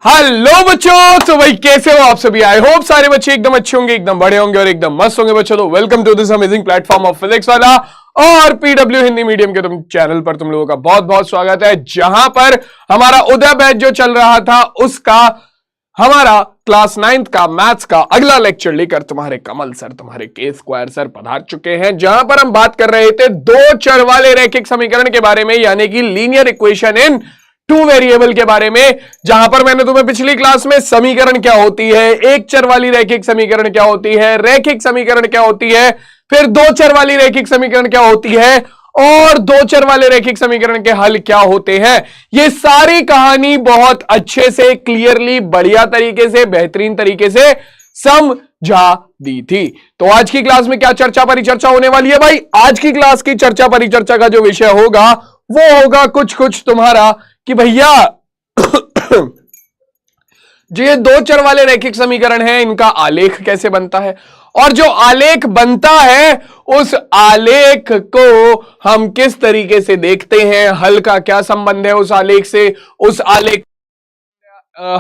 Hello बच्चों, तो भाई कैसे हो आप सभी। आई होप सारे बच्चे एकदम अच्छे होंगे, एकदम बड़े होंगे और एकदम मस्त होंगे बच्चों। तो welcome to this amazing platform of physics Wallah और पीडब्ल्यू हिंदी मीडियम के तुम चैनल पर तुम लोगों का बहुत बहुत स्वागत है, जहां पर हमारा उदय बैच जो चल रहा था उसका हमारा क्लास 9th का मैथ्स का अगला लेक्चर लेकर तुम्हारे कमल सर, तुम्हारे के स्क्वायर सर पधार चुके हैं, जहां पर हम बात कर रहे थे दो चर वाले रैखिक समीकरण के बारे में, यानी कि linear equation in two variable के बारे में। जहां पर मैंने तुम्हें पिछली क्लास में समीकरण क्या होती है, एक चर वाली रैखिक समीकरण क्या होती है, रैखिक समीकरण क्या होती है, फिर दो चर वाली रैखिक समीकरण क्या होती है और दो चर वाले रैखिक समीकरण के हल क्या होते हैं, ये सारी कहानी बहुत अच्छे से, क्लियरली, बढ़िया तरीके से, बेहतरीन तरीके से समझा दी थी। तो आज की क्लास में क्या चर्चा परिचर्चा होने वाली है भाई? आज की क्लास की चर्चा परिचर्चा का जो विषय होगा वो होगा कुछ तुम्हारा कि भैया जो ये दो चर वाले रैखिक समीकरण हैं इनका आलेख कैसे बनता है, और जो आलेख बनता है उस आलेख को हम किस तरीके से देखते हैं, हल का क्या संबंध है उस आलेख से, उस आलेख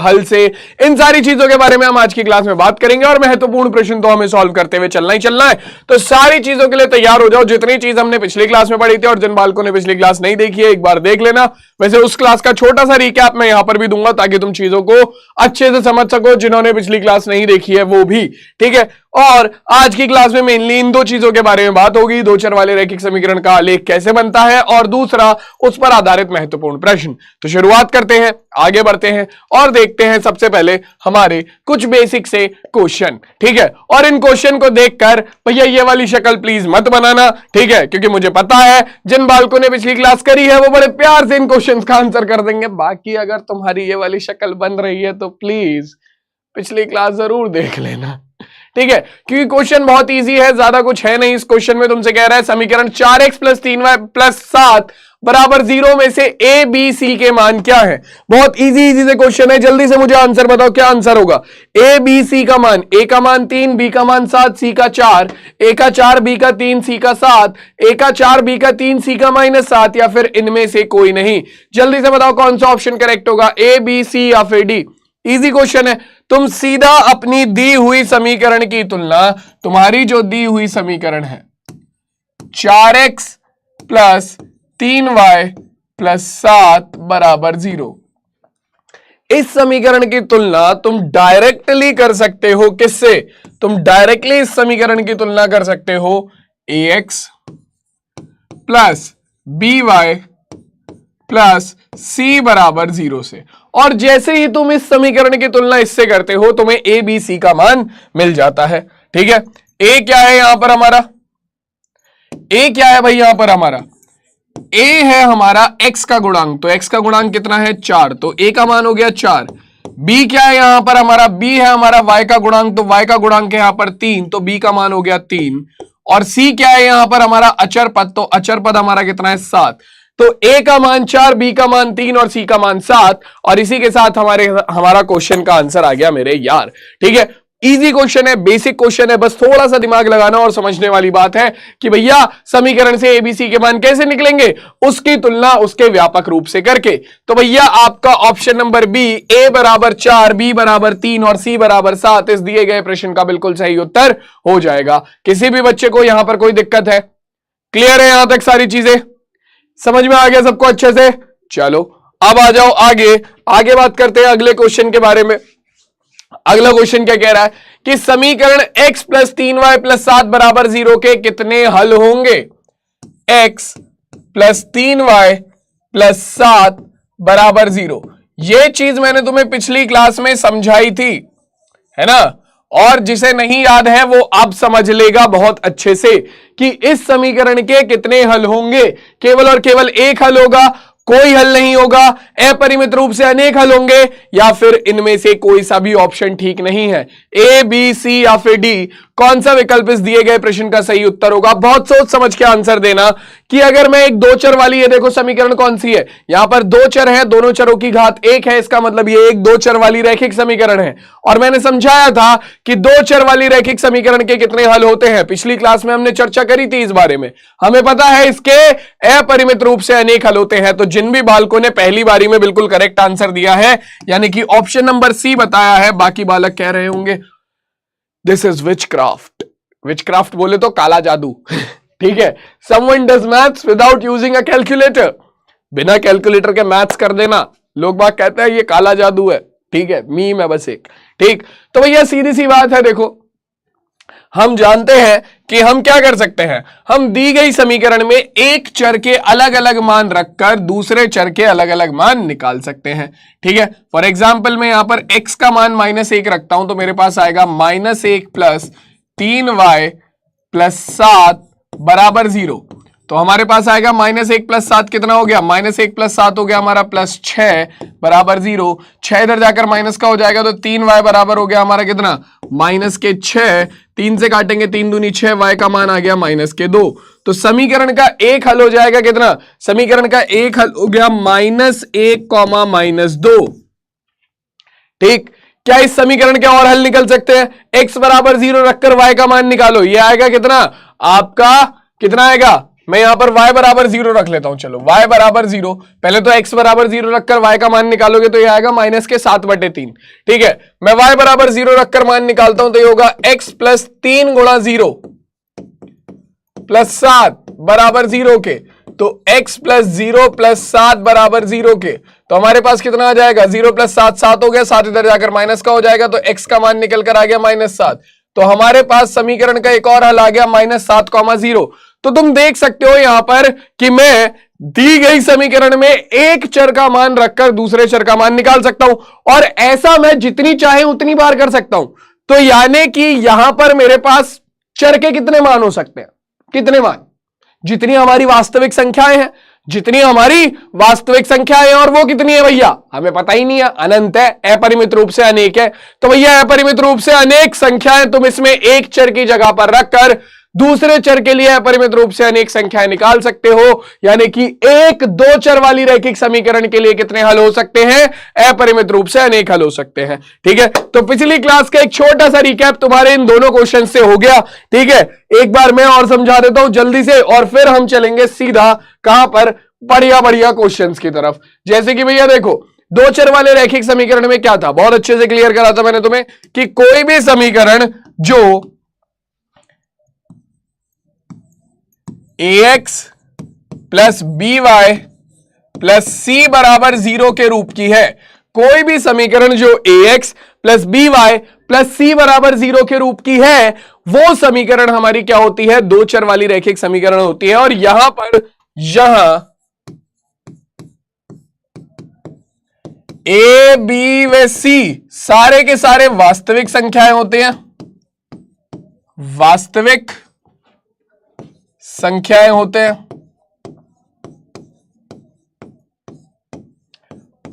हल से, इन सारी चीजों के बारे में हम आज की क्लास में बात करेंगे। और महत्वपूर्ण प्रश्न तो हमें सॉल्व करते हुए चलना ही चलना है। तो सारी चीजों के लिए तैयार हो जाओ। जितनी चीज हमने पिछली क्लास में पढ़ी थी और जिन बालकों ने पिछली क्लास नहीं देखी है एक बार देख लेना। वैसे उस क्लास का छोटा सा रिकैप मैं यहां पर भी दूंगा ताकि तुम चीजों को अच्छे से समझ सको, जिन्होंने पिछली क्लास नहीं देखी है वो भी, ठीक है। और आज की क्लास में मेनली इन दो चीजों के बारे में बात होगी, दो चर वाले रैखिक समीकरण का आलेख कैसे बनता है और दूसरा उस पर आधारित महत्वपूर्ण प्रश्न। तो शुरुआत करते हैं, आगे बढ़ते हैं और देखते हैं सबसे पहले हमारे कुछ बेसिक से क्वेश्चन, ठीक है। और इन क्वेश्चन को देखकर भैया ये वाली शक्ल प्लीज मत बनाना, ठीक है, क्योंकि मुझे पता है जिन बालकों ने पिछली क्लास करी है वो बड़े प्यार से इन क्वेश्चंस का आंसर कर देंगे। बाकी अगर तुम्हारी ये वाली शक्ल बन रही है तो प्लीज पिछली क्लास जरूर देख लेना, ठीक है, क्योंकि क्वेश्चन बहुत इजी है, ज्यादा कुछ है नहीं। इस क्वेश्चन में तुमसे कह रहा है समीकरण 4x + 3y + 7 = 0 में से a b c के मान क्या है। बहुत इजी से क्वेश्चन है, जल्दी से मुझे आंसर बताओ, क्या आंसर होगा। a b c का मान, a का मान 3, b का मान 7, c का 4, a का 4, b का 3, c का 7, a का 4, b का 3, c का -7, या फिर इनमें से कोई नहीं। जल्दी से बताओ कौन सा ऑप्शन करेक्ट होगा, a b c या फिर d। इजी क्वेश्चन है। तुम सीधा अपनी दी हुई समीकरण की तुलना, तुम्हारी जो दी हुई समीकरण है 4x + 3y + 7 = 0, इस समीकरण की तुलना तुम डायरेक्टली कर सकते हो। किससे? तुम डायरेक्टली इस समीकरण की तुलना कर सकते हो ax + by + c = 0 से। और जैसे ही तुम इस समीकरण की तुलना इससे करते हो तुम्हें a b c का मान मिल जाता है, ठीक है। a क्या है यहां पर हमारा, a क्या है भाई यहां पर हमारा, a है हमारा x का गुणांक, तो x का गुणांक कितना है 4, तो a का मान हो गया 4। b क्या है यहां पर हमारा, b है हमारा y का गुणांक, तो y का गुणांक है यहां पर 3, तो b का मान हो गया 3। और c क्या है यहां पर हमारा अचर पद, तो अचर पद हमारा कितना है 7, तो a का मान 4, b का मान 3 और c का मान 7। और इसी के साथ हमारा क्वेश्चन का आंसर आ गया मेरे यार, ठीक है। इजी क्वेश्चन है, बेसिक क्वेश्चन है, बस थोड़ा सा दिमाग लगाना और समझने वाली बात है कि भैया समीकरण से a b c के मान कैसे निकलेंगे, उसकी तुलना उसके व्यापक रूप से करके। तो भैया आपका option number B, a = 4, b = 3 और c = 7 इस दिए गए प्रश्न का बिल्कुल सही उत्तर हो जाएगा। किसी भी बच्चे को यहां पर कोई दिक्कत है? क्लियर है यहां तक सारी चीजें? समझ में आ गया सबको अच्छे से? चलो अब आ जाओ आगे बात करते हैं अगले क्वेश्चन के बारे में। अगला क्वेश्चन क्या कह रहा है कि समीकरण x + 3y + 7 = 0 के कितने हल होंगे। x + 3y + 7 = 0, ये चीज मैंने तुम्हें पिछली क्लास में समझाई थी, है ना। और जिसे नहीं याद है वो अब समझ लेगा बहुत अच्छे से कि इस समीकरण के कितने हल होंगे। केवल और केवल एक हल होगा, कोई हल नहीं होगा, अपरिमित रूप से अनेक हल होंगे, या फिर इनमें से कोई सा भी ऑप्शन ठीक नहीं है। ए बी सी या फिर डी, कौन सा विकल्प इस दिए गए प्रश्न का सही उत्तर होगा। बहुत सोच समझ के आंसर देना कि अगर मैं एक दो चर वाली, ये देखो समीकरण कौन सी है, यहां पर दो चर है, दोनों चरों की घात एक है, इसका मतलब ये एक दो चर वाली रैखिक समीकरण है। और मैंने समझाया था कि दो चर वाली रैखिक समीकरण के कितने हल होते हैं, पिछली क्लास में हमने चर्चा करी थी इस बारे में। हमें पता है इसके अपरिमित रूप से अनेक हल होते हैं। तो जिन भी बालकों ने पहली बारी में बिल्कुल करेक्ट आंसर दिया है, यानी कि ऑप्शन नंबर सी बताया है, बाकी बालक कह रहे होंगे दिस इज विचक्राफ्ट। विचक्राफ्ट बोले तो काला जादू। ठीक है, someone does maths without using a calculator, बिना कैलकुलेटर के मैथ्स कर देना, लोग बात कहते हैं ये काला जादू है। ठीक है, मीम है बस एक। ठीक, तो भैया सीधी सी बात है, देखो हम जानते हैं कि हम क्या कर सकते हैं, हम दी गई समीकरण में एक चर के अलग अलग मान रखकर दूसरे चर के अलग अलग मान निकाल सकते हैं। ठीक है, फॉर एग्जाम्पल मैं यहां पर x का मान -1 रखता हूं, तो मेरे पास आएगा -1 प्लस 3y प्लस 7 बराबर 0। तो हमारे पास आएगा -1 प्लस 7 कितना हो गया, -1 प्लस 7 हो गया हमारा +6 बराबर 0। 6 इधर जाकर माइनस का हो जाएगा, तो 3y बराबर हो गया हमारा कितना, -6। 3 से काटेंगे 3 दूनी 6, y का मान आ गया -2। तो समीकरण का एक हल हो जाएगा कितना, समीकरण का एक हल हो गया -1, -2। ठीक, क्या इस समीकरण के और हल निकल सकते हैं, x बराबर 0 रखकर y का मान निकालो, ये आएगा कितना आपका, कितना आएगा, मैं यहां पर y बराबर 0 रख लेता हूं, चलो y बराबर 0, पहले तो x बराबर 0 रखकर y का मान निकालोगे तो ये आएगा -7/3। ठीक है, मैं y बराबर 0 रखकर मान निकालता हूं तो ये होगा x प्लस 3 गुणा 0 प्लस 7 बराबर 0 के, तो x प्लस 0 प्लस 7 बराबर 0 के, तो हमारे पास कितना आ जाएगा, 0 प्लस 7 7 हो गया, 7 इधर जाकर माइनस का हो जाएगा, तो x का मान निकल कर आ गया -7। तो हमारे पास समीकरण का एक और हल आ गया -7,0। तो तुम देख सकते हो यहां पर कि मैं दी गई समीकरण में एक चर का मान रखकर दूसरे चर का मान निकाल सकता हूं, और ऐसा मैं जितनी चाहे उतनी बार कर सकता हूं। तो यानी कि यहां पर मेरे पास चर के कितने मान हो सकते हैं, कितने मान, जितनी हमारी वास्तविक संख्याएं हैं, जितनी हमारी वास्तविक संख्याएं, और वो कितनी है भैया हमें पता ही नहीं है, अनंत है, अपरिमित रूप से अनेक है। तो भैया अपरिमित रूप से अनेक संख्याएं तुम इसमें एक चर की जगह पर रखकर दूसरे चर के लिए अपरिमित रूप से अनेक संख्याएं निकाल सकते हो। यानी कि एक दो चर वाली रैखिक समीकरण के लिए कितने हल हो सकते हैं, अपरिमित रूप से अनेक हल हो सकते हैं। ठीक है, तो पिछली क्लास का एक छोटा सा रिकैप तुम्हारे इन दोनों क्वेश्चन से हो गया। ठीक है, एक बार मैं और समझा देता हूं जल्दी से, और फिर हम चलेंगे सीधा कहां पर, बढ़िया बढ़िया क्वेश्चंस की तरफ। जैसे कि भैया देखो, दो चर वाले रैखिक समीकरण में क्या था, बहुत अच्छे से क्लियर करा था मैंने तुम्हें कि कोई भी समीकरण जो ax plus by plus c बराबर 0 के रूप की है, कोई भी समीकरण जो ax plus by plus c बराबर 0 के रूप की है, वो समीकरण हमारी क्या होती है, दो चर वाली रैखिक समीकरण होती है। और यहां पर a b व c सारे के सारे वास्तविक संख्याएं होते हैं, वास्तविक संख्याएं होते हैं,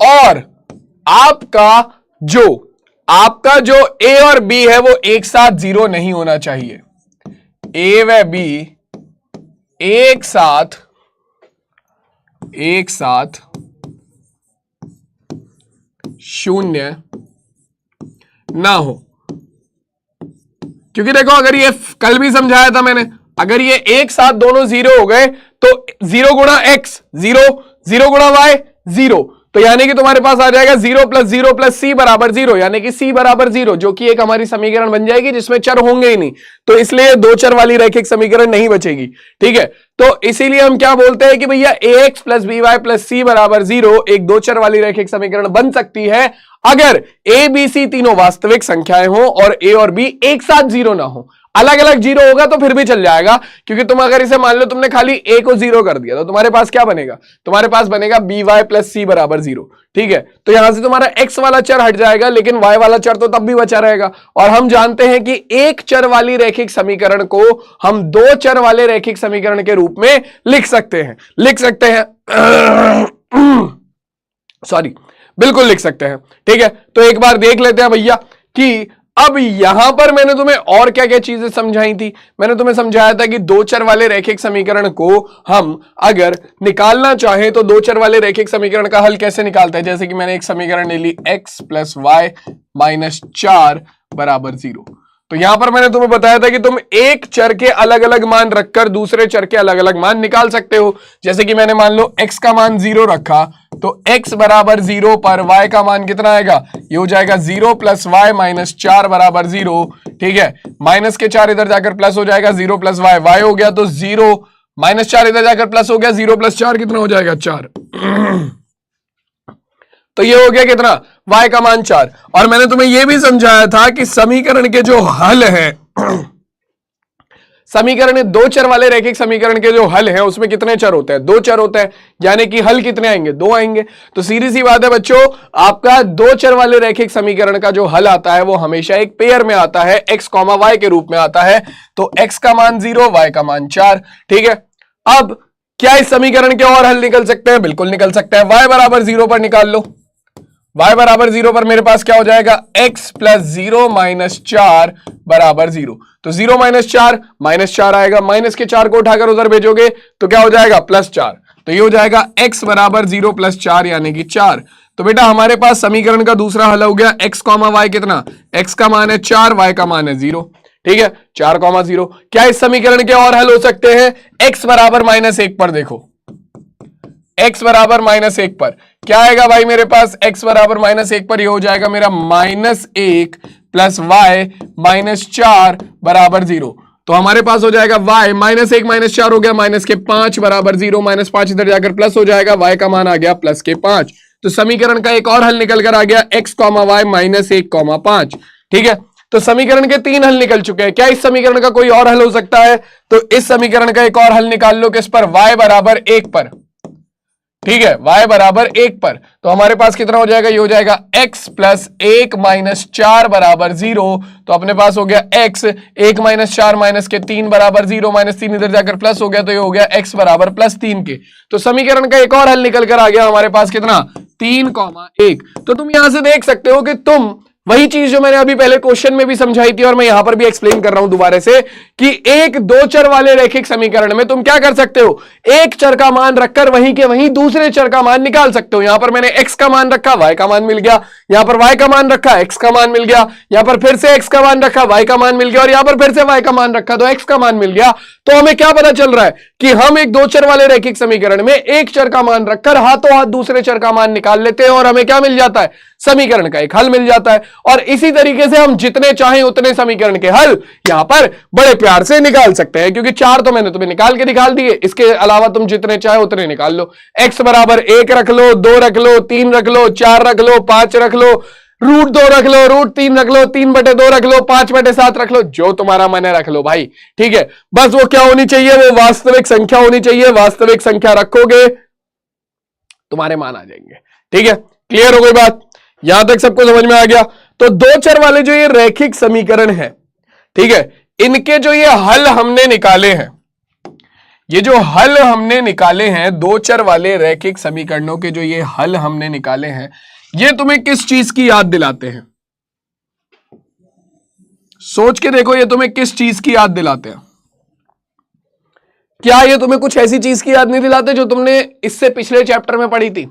और आपका जो a और b है वो एक साथ 0 नहीं होना चाहिए। a व b एक साथ शून्य ना हो, क्योंकि देखो अगर ये कल भी समझाया था मैंने, अगर ये एक साथ दोनों 0 हो गए तो 0 गुणा x 0, 0 गुणा y 0, तो यानी कि तुम्हारे पास आ जाएगा 0 प्लस c बराबर 0, यानी कि c बराबर 0, जो कि एक हमारी समीकरण बन जाएगी जिसमें चर होंगे ही नहीं। तो इसलिए दो चर वाली रैखिक समीकरण नहीं बचेगी। ठीक है, तो इसीलिए हम क्या बोलते हैं कि भैया ax plus by plus c बराबर 0 एक दो चर वाली रैखिक समीकरण बन सकती है अगर a b c तीनों वास्तविक संख्याएं हो और a और b एक साथ 0 ना हो। अलग अलग 0 होगा तो फिर भी चल जाएगा, क्योंकि तुम अगर इसे मान लो तुमने खाली a को 0 कर दिया तो तुम्हारे पास क्या बनेगा, तुम्हारे पास बनेगा by प्लस c बराबर 0। ठीक है, तो यहां से तुम्हारा x वाला चर हट जाएगा, लेकिन y वाला चर तो तब भी बचा रहेगा। और हम जानते हैं कि एक चर वाली रैखिक समीकरण को हम दो चर वाले रैखिक समीकरण के रूप में लिख सकते हैं सॉरी, बिल्कुल लिख सकते हैं। ठीक है, तो एक बार देख लेते हैं भैया कि अब यहां पर मैंने तुम्हें और क्या क्या चीजें समझाई थी। मैंने तुम्हें समझाया था कि दो चर वाले रैखिक समीकरण को हम अगर निकालना चाहें तो दो चर वाले रैखिक समीकरण का हल कैसे निकालते हैं। जैसे कि मैंने एक समीकरण ले ली x प्लस वाई माइनस 4 बराबर 0। तो यहां पर मैंने तुम्हें बताया था कि तुम एक चर के अलग अलग मान रखकर दूसरे चर के अलग अलग मान निकाल सकते हो। जैसे कि मैंने मान लो x का मान 0 रखा, तो x बराबर 0 पर y का मान कितना आएगा, ये हो जाएगा 0 प्लस वाई माइनस 4 बराबर 0। ठीक है, माइनस के 4 इधर जाकर प्लस हो जाएगा, 0 प्लस वाई वाई हो गया तो 0, माइनस 4 इधर जाकर प्लस हो गया, 0 प्लस 4 कितना हो जाएगा 4। तो ये हो गया कितना, y का मान 4। और मैंने तुम्हें यह भी समझाया था कि समीकरण के जो हल है, समीकरण दो चर वाले रैखिक समीकरण के जो हल है उसमें कितने चर होते हैं, दो चर होते हैं, यानी कि हल कितने आएंगे, दो आएंगे। तो सीधी सी बात है बच्चों, आपका दो चर वाले रैखिक समीकरण का जो हल आता है वो हमेशा एक पेयर में आता है, x, y के रूप में आता है। तो x का मान 0, y का मान 4। ठीक है, अब क्या इस समीकरण के और हल निकल सकते हैं, बिल्कुल निकल सकते हैं। y बराबर 0 पर निकाल लो, y बराबर 0 पर मेरे पास क्या हो जाएगा, x प्लस 0 माइनस 4 बराबर 0। तो 0 माइनस 4 आएगा, माइनस के 4 को उठाकर उधर भेजोगे तो क्या हो जाएगा, प्लस 4। तो ये हो जाएगा x बराबर 0 प्लस 4 यानी कि 4। तो बेटा हमारे पास समीकरण का दूसरा हल हो गया x, y कितना, x का मान है 4, y का मान है 0। ठीक है, 4, 0। क्या इस समीकरण के और हल हो सकते हैं, x बराबर -1 पर देखो, x बराबर -1 पर क्या आएगा भाई मेरे पास, x बराबर -1 पर ये हो जाएगा मेरा -1 प्लस y माइनस 4 बराबर 0। तो हमारे पास हो जाएगा y -1 माइनस 4 हो गया, माइनस के 5 बराबर 0, माइनस 5 इधर जाकर प्लस हो जाएगा, y का मान आ गया प्लस के 5। तो समीकरण का एक और हल निकल कर आ गया, x, y -1, 5। ठीक है, तो समीकरण के 3 हल निकल चुके हैं। क्या इस समीकरण का कोई और हल हो सकता है, तो इस समीकरण का एक और हल निकाल लो, किस पर, y बराबर 1 पर। ठीक है, y बराबर 1 पर। तो हमारे पास कितना हो जाएगा, ये हो जाएगा x प्लस 1 माइनस 4 बराबर 0। तो अपने पास हो गया x, 1 माइनस 4 माइनस के 3 बराबर 0, माइनस 3 इधर जाकर प्लस हो गया, तो ये हो गया x बराबर प्लस 3 के। तो समीकरण का एक और हल निकल कर आ गया हमारे पास कितना, 3, 1। तो तुम यहां से देख सकते हो कि तुम वही चीज जो मैंने अभी पहले क्वेश्चन में भी समझाई थी और मैं यहां पर भी एक्सप्लेन कर रहा हूं दोबारा से, कि एक दो चर वाले रैखिक समीकरण में तुम क्या कर सकते हो, एक चर का मान रखकर वहीं के वहीं दूसरे चर का मान निकाल सकते हो। यहां पर मैंने x का मान रखा, y का मान मिल गया, यहां पर y का मान रखा, x का मान मिल गया, यहां पर फिर से x का मान रखा, y का मान मिल गया, और यहां पर फिर से y का मान रखा तो x का मान मिल गया। तो हमें क्या पता चल रहा है कि हम एक दो चर वाले रैखिक समीकरण में एक चर का मान रखकर हाथों हाथ दूसरे चर का मान निकाल लेते हैं और हमें क्या मिल जाता है, समीकरण का एक हल मिल जाता है। और इसी तरीके से हम जितने चाहें उतने समीकरण के हल यहां पर बड़े प्यार से निकाल सकते हैं, क्योंकि 4 तो मैंने तुम्हें निकाल के दिखा दिए, इसके अलावा तुम जितने चाहे उतने निकाल लो। x बराबर 1 रख लो, 2 रख लो, 3 रख लो, 4 रख लो, 5 रख लो, √2 रख लो, √3 रख लो, 3/2 रख लो, 5/7 रख लो, जो तुम्हारा मन है रख लो भाई। ठीक है, बस वो क्या होनी चाहिए, वो वास्तविक संख्या होनी चाहिए। वास्तविक संख्या रखोगे तुम्हारे मान आ जाएंगे। ठीक है, क्लियर हो गई बात, यहां तक सबको समझ में आ गया। तो दो चर वाले जो ये रैखिक समीकरण है, ठीक है, इनके जो ये हल हमने निकाले हैं, ये जो हल हमने निकाले हैं दो चर वाले रैखिक समीकरणों के जो ये हल हमने निकाले हैं, ये तुम्हें किस चीज की याद दिलाते हैं, सोच के देखो, ये तुम्हें किस चीज की याद दिलाते हैं। क्या ये तुम्हें कुछ ऐसी चीज की याद नहीं दिलाते जो तुमने इससे पिछले चैप्टर में पढ़ी थी?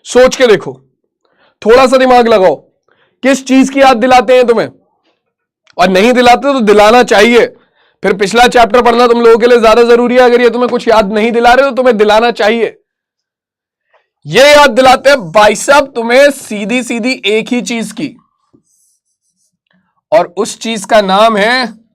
सोच के देखो, थोड़ा सा दिमाग लगाओ, किस चीज की याद दिलाते हैं तुम्हें? और नहीं दिलाते तो दिलाना चाहिए, फिर पिछला चैप्टर पढ़ना तुम लोगों के लिए ज्यादा जरूरी है। अगर ये तुम्हें कुछ याद नहीं दिला रहे तो तुम्हें दिलाना चाहिए। ये याद दिलाते हैं भाई साहब तुम्हें सीधी सीधी एक ही चीज की, और उस चीज का नाम है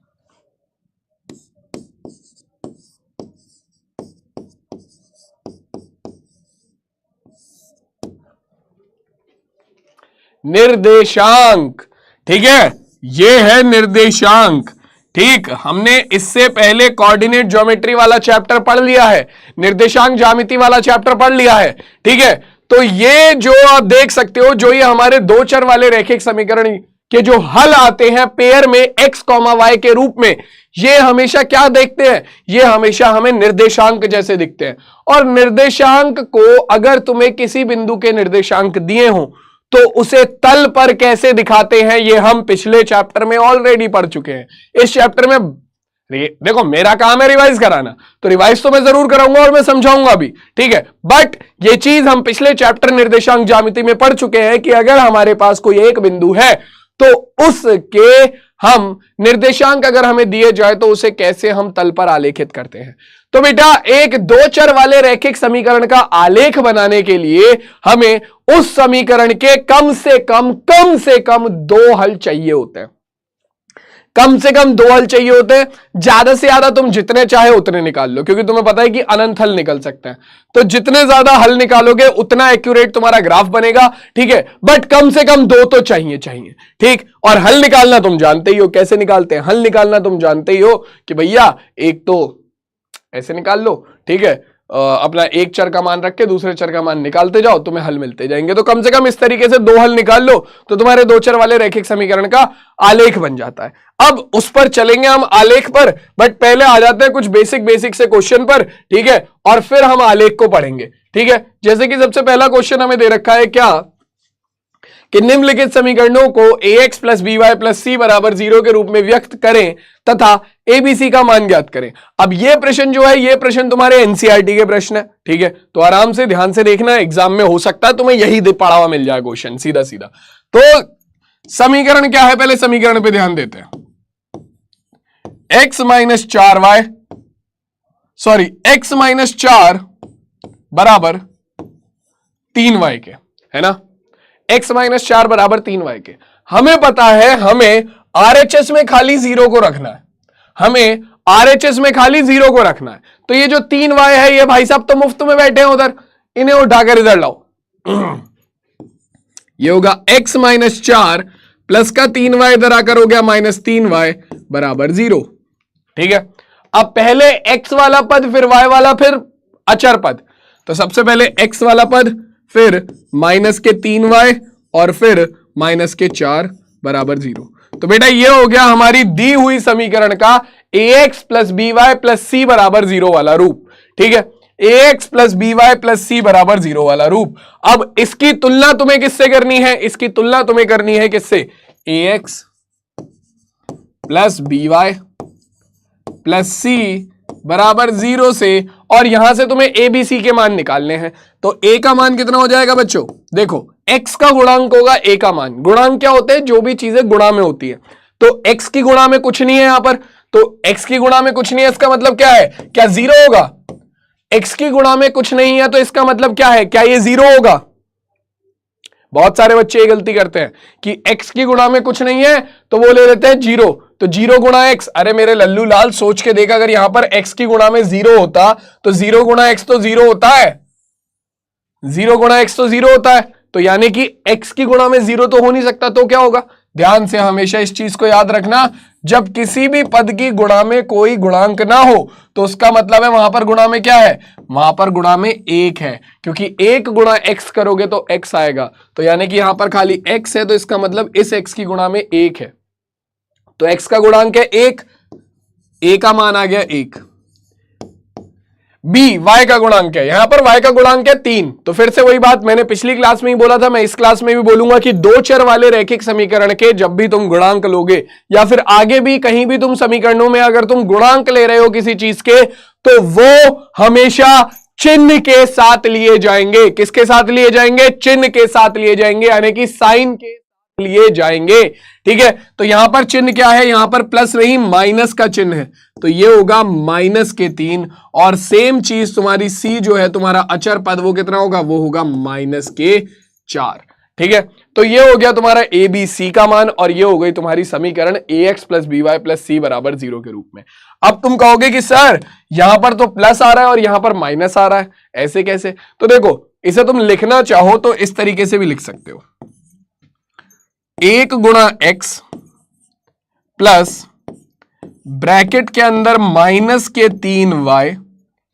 निर्देशांक। ठीक है, ये है निर्देशांक। ठीक, हमने इससे पहले कोऑर्डिनेट ज्योमेट्री वाला चैप्टर पढ़ लिया है, निर्देशांक ज्यामिति वाला चैप्टर पढ़ लिया है। ठीक है, तो ये जो आप देख सकते हो, जो ये हमारे दो चर वाले रैखिक समीकरण के जो हल आते हैं पेयर में x, y के रूप में, ये हमेशा क्या देखते हैं, ये हमेशा हमें निर्देशांक जैसे दिखते हैं। और निर्देशांक को अगर तुम्हें किसी बिंदु के निर्देशांक दिए हो तो उसे तल पर कैसे दिखाते हैं ये हम पिछले चैप्टर में ऑलरेडी पढ़ चुके हैं। इस चैप्टर में देखो मेरा काम है रिवाइज कराना, तो रिवाइज तो मैं जरूर कराऊंगा और मैं समझाऊंगा भी, ठीक है, बट ये चीज हम पिछले चैप्टर निर्देशांक ज्यामिति में पढ़ चुके हैं कि अगर हमारे पास कोई एक बिंदु है तो उसके हम निर्देशांक अगर हमें दिए जाए तो उसे कैसे हम तल पर आलेखित करते हैं। तो बेटा एक दो चर वाले रैखिक समीकरण का आलेख बनाने के लिए हमें उस समीकरण के कम से कम दो हल चाहिए होते हैं। कम से कम दो हल चाहिए होते हैं, ज्यादा से ज्यादा तुम जितने चाहे उतने निकाल लो, क्योंकि तुम्हें पता है कि अनंत हल निकल सकते हैं। तो जितने ज्यादा हल निकालोगे उतना एक्यूरेट तुम्हारा ग्राफ बनेगा, ठीक है, बट कम से कम दो तो चाहिए, ठीक। और हल निकालना तुम जानते ही हो कैसे निकालते हैं। हल निकालना तुम जानते ही हो कि भैया एक तो ऐसे निकाल लो, ठीक है, अपना एक चर का मान रख के दूसरे चर का मान निकालते जाओ, तुम्हें हल मिलते जाएंगे। तो कम से कम इस तरीके से दो हल निकाल लो तो तुम्हारे दो चर वाले रैखिक समीकरण का आलेख बन जाता है। अब उस पर चलेंगे हम आलेख पर, बट पहले आ जाते हैं कुछ बेसिक से क्वेश्चन पर, ठीक है, और फिर हम आलेख को पढ़ेंगे, ठीक है। जैसे कि सबसे पहला क्वेश्चन हमें दे रखा है क्या कि निम्नलिखित समीकरणों को ax plus B Y plus सी बराबर 0 के रूप में व्यक्त करें तथा एबीसी का मान ज्ञात करें। अब ये प्रश्न जो है ये प्रश्न तुम्हारे एनसीईआरटी के प्रश्न है, ठीक है, तो आराम से ध्यान से देखना, एग्जाम में हो सकता है तुम्हें यही पढ़ा हुआ मिल जाए क्वेश्चन सीधा। तो समीकरण क्या है, पहले समीकरण पे ध्यान देते हैं। x minus 4y x minus 4 बराबर 3y के, है ना, x माइनस 4 बराबर 3y के। हमें पता है हमें RHS में खाली 0 को रखना है, हमें RHS में खाली 0 को रखना है। तो ये जो 3y है ये भाई साहब तो मुफ्त में बैठे हैं उधर, इन्हें उठाकर इधर लाओ। ये होगा x माइनस 4 प्लस का 3y इधर आकर हो गया माइनस 3y बराबर 0, ठीक है। अब पहले x वाला पद फिर y वाला फिर अचर पद, तो सबसे पहले x वाला पद फिर माइनस के 3y और फिर माइनस के 4 बराबर 0। तो बेटा ये हो गया हमारी दी हुई समीकरण का ax plus B Y plus सी बराबर 0 वाला रूप, ठीक है, ax plus B Y plus सी बराबर 0 वाला रूप। अब इसकी तुलना तुम्हें किससे करनी है, इसकी तुलना तुम्हें करनी है किससे, ax plus B Y plus सी बराबर 0 से, और यहां से तुम्हें ए बी सी के मान निकालने हैं। तो a का मान कितना हो जाएगा बच्चों, देखो x का गुणांक होगा a का मान। गुणांक क्या होते हैं, जो भी चीजें गुणा में होती है। तो x की गुणा में कुछ नहीं है यहां पर, तो x की गुणा में कुछ नहीं है इसका मतलब क्या है, क्या 0 होगा। x की गुणा में कुछ नहीं है तो इसका मतलब क्या है, क्या ये 0 होगा। बहुत सारे बच्चे ये गलती करते हैं कि x की गुणा में कुछ नहीं है तो वो ले लेते हैं 0, तो 0 गुणा x। अरे मेरे लल्लू लाल सोच के देखा, अगर यहां पर x की गुणा में 0 होता तो 0 गुणा x तो 0 होता है, 0 गुणा x तो 0 होता है, तो यानी कि x की गुणा में 0 तो हो नहीं सकता। तो क्या होगा, ध्यान से हमेशा इस चीज को याद रखना, जब किसी भी पद की गुणा में कोई गुणांक ना हो तो उसका मतलब है वहां पर गुणा में क्या है, वहां पर गुणा में 1 है, क्योंकि 1 गुणा x करोगे तो x आएगा। तो यानी कि यहां पर खाली x है तो इसका मतलब इस x की गुणा में 1 है, तो x का गुणांक है 1, a का मान आ गया 1। b y का गुणांक है, यहां पर y का गुणांक है 3। तो फिर से वही बात मैंने पिछली क्लास में ही बोला था, मैं इस क्लास में भी बोलूंगा कि दो चर वाले रैखिक समीकरण के जब भी तुम गुणांक लोगे या फिर आगे भी कहीं भी तुम समीकरणों में अगर तुम गुणांक ले रहे हो किसी चीज के, तो वो हमेशा चिन्ह के साथ लिए जाएंगे। किसके साथ लिए जाएंगे, चिन्ह के साथ लिए जाएंगे, यानी कि साइन के लिए जाएंगे, ठीक है। तो यहां पर चिन्ह क्या है, यहां पर प्लस नहीं माइनस का चिन्ह है, तो ये होगा माइनस के 3। और सेम चीज तुम्हारी सी जो है तुम्हारा अचर पद, वो कितना होगा, वो होगा माइनस के 4, ठीक है। तो ये हो गया तुम्हारा ए बी सी का मान, और ये हो गई तुम्हारी समीकरण ax plus B Y plus सी बराबर 0 के रूप में। अब तुम कहोगे कि सर यहां पर तो प्लस आ रहा है और यहां पर माइनस आ रहा है, ऐसे कैसे। तो देखो इसे तुम लिखना चाहो तो इस तरीके से भी लिख सकते हो, 1 गुणा x प्लस ब्रैकेट के अंदर माइनस के 3y,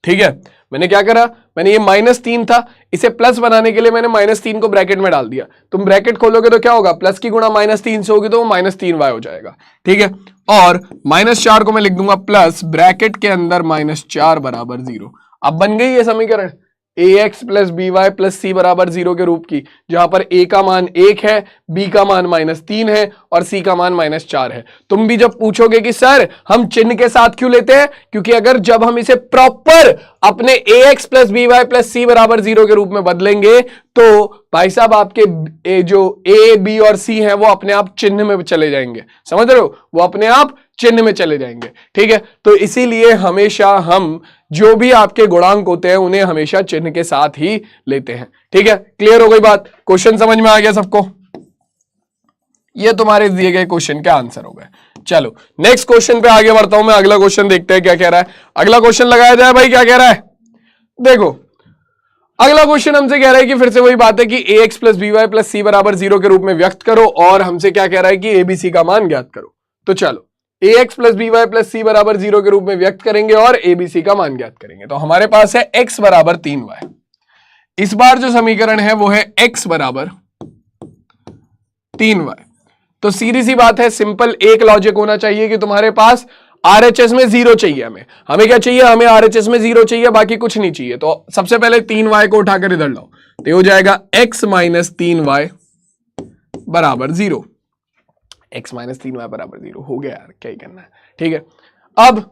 ठीक है। मैंने क्या करा, मैंने ये -3 था, इसे प्लस बनाने के लिए मैंने -3 को ब्रैकेट में डाल दिया। तुम ब्रैकेट खोलोगे तो क्या होगा, प्लस की गुणा -3 से होगी तो वो -3y हो जाएगा, ठीक है। और -4 को मैं लिख दूंगा प्लस ब्रैकेट के अंदर -4 बराबर 0। अब बन गई ये समीकरण, a x plus B Y plus सी बराबर 0 के रूप की, जहां पर ए का मान 1 है, बी का मान -3 है और सी का मान -4 है। तुम भी जब पूछोगे कि सर हम चिन्ह के साथ क्यों लेते हैं, क्योंकि अगर जब हम इसे प्रॉपर अपने a x plus B Y plus सी बराबर 0 के रूप में बदलेंगे तो भाई साहब आपके जो ए बी और सी हैं वो अपने आप चिन्ह में चले जाएंगे। समझ रहे हो, वो अपने आप चिन्ह में चले जाएंगे। ठीक है, तो इसीलिए हमेशा हम जो भी आपके गुणांक होते हैं उन्हें हमेशा चिन्ह के साथ ही लेते हैं। ठीक है, क्लियर हो गई बात? क्वेश्चन समझ में आ गया सबको? ये तुम्हारे दिए गए क्वेश्चन के आंसर हो गए। चलो नेक्स्ट क्वेश्चन पे आगे बढ़ता हूं मैं। अगला क्वेश्चन देखते हैं क्या कह रहा है। अगला क्वेश्चन लगाया जाए भाई, क्या कह रहा है? देखो अगला क्वेश्चन हमसे कह रहा है कि फिर से वही बात है कि a x plus B Y plus सी बराबर 0 के रूप में व्यक्त करो, और हमसे क्या कह रहा है कि एबीसी का मान ज्ञात करो। तो चलो a x plus B Y plus सी बराबर 0 के रूप में व्यक्त करेंगे और एबीसी का मान ज्ञात करेंगे। तो हमारे पास है x बराबर 3y। इस बार जो समीकरण है वो है x बराबर 3y। तो सीधी सी बात है, सिंपल एक लॉजिक होना चाहिए कि तुम्हारे पास RHS में 0 चाहिए। हमें क्या चाहिए? हमें RHS में 0 चाहिए, बाकी कुछ नहीं चाहिए। तो सबसे पहले 3y को उठाकर इधर लाओ, तो हो जाएगा x माइनस 3y बराबर 0। x माइनस 3y बराबर 0 हो गया यार, क्या ही करना है। ठीक है, अब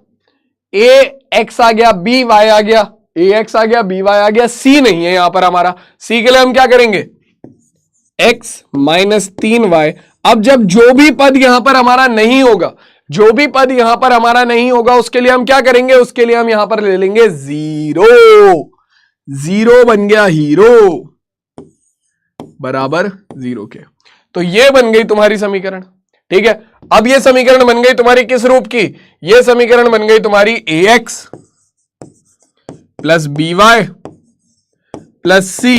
ax आ गया, by आ गया, ax आ गया, by आ गया, c नहीं है यहां पर हमारा। c के लिए हम क्या करेंगे? x minus 3y। अब जब जो भी पद यहां पर हमारा नहीं होगा, जो भी पद यहां पर हमारा नहीं होगा, उसके लिए हम क्या करेंगे? उसके लिए हम यहां पर ले लेंगे 0। 0 बन गया हीरो बराबर 0 के। तो ये बन गई तुम्हारी समीकरण। ठीक है, अब ये समीकरण बन गई तुम्हारी किस रूप की? ये समीकरण बन गई तुम्हारी ax plus by plus c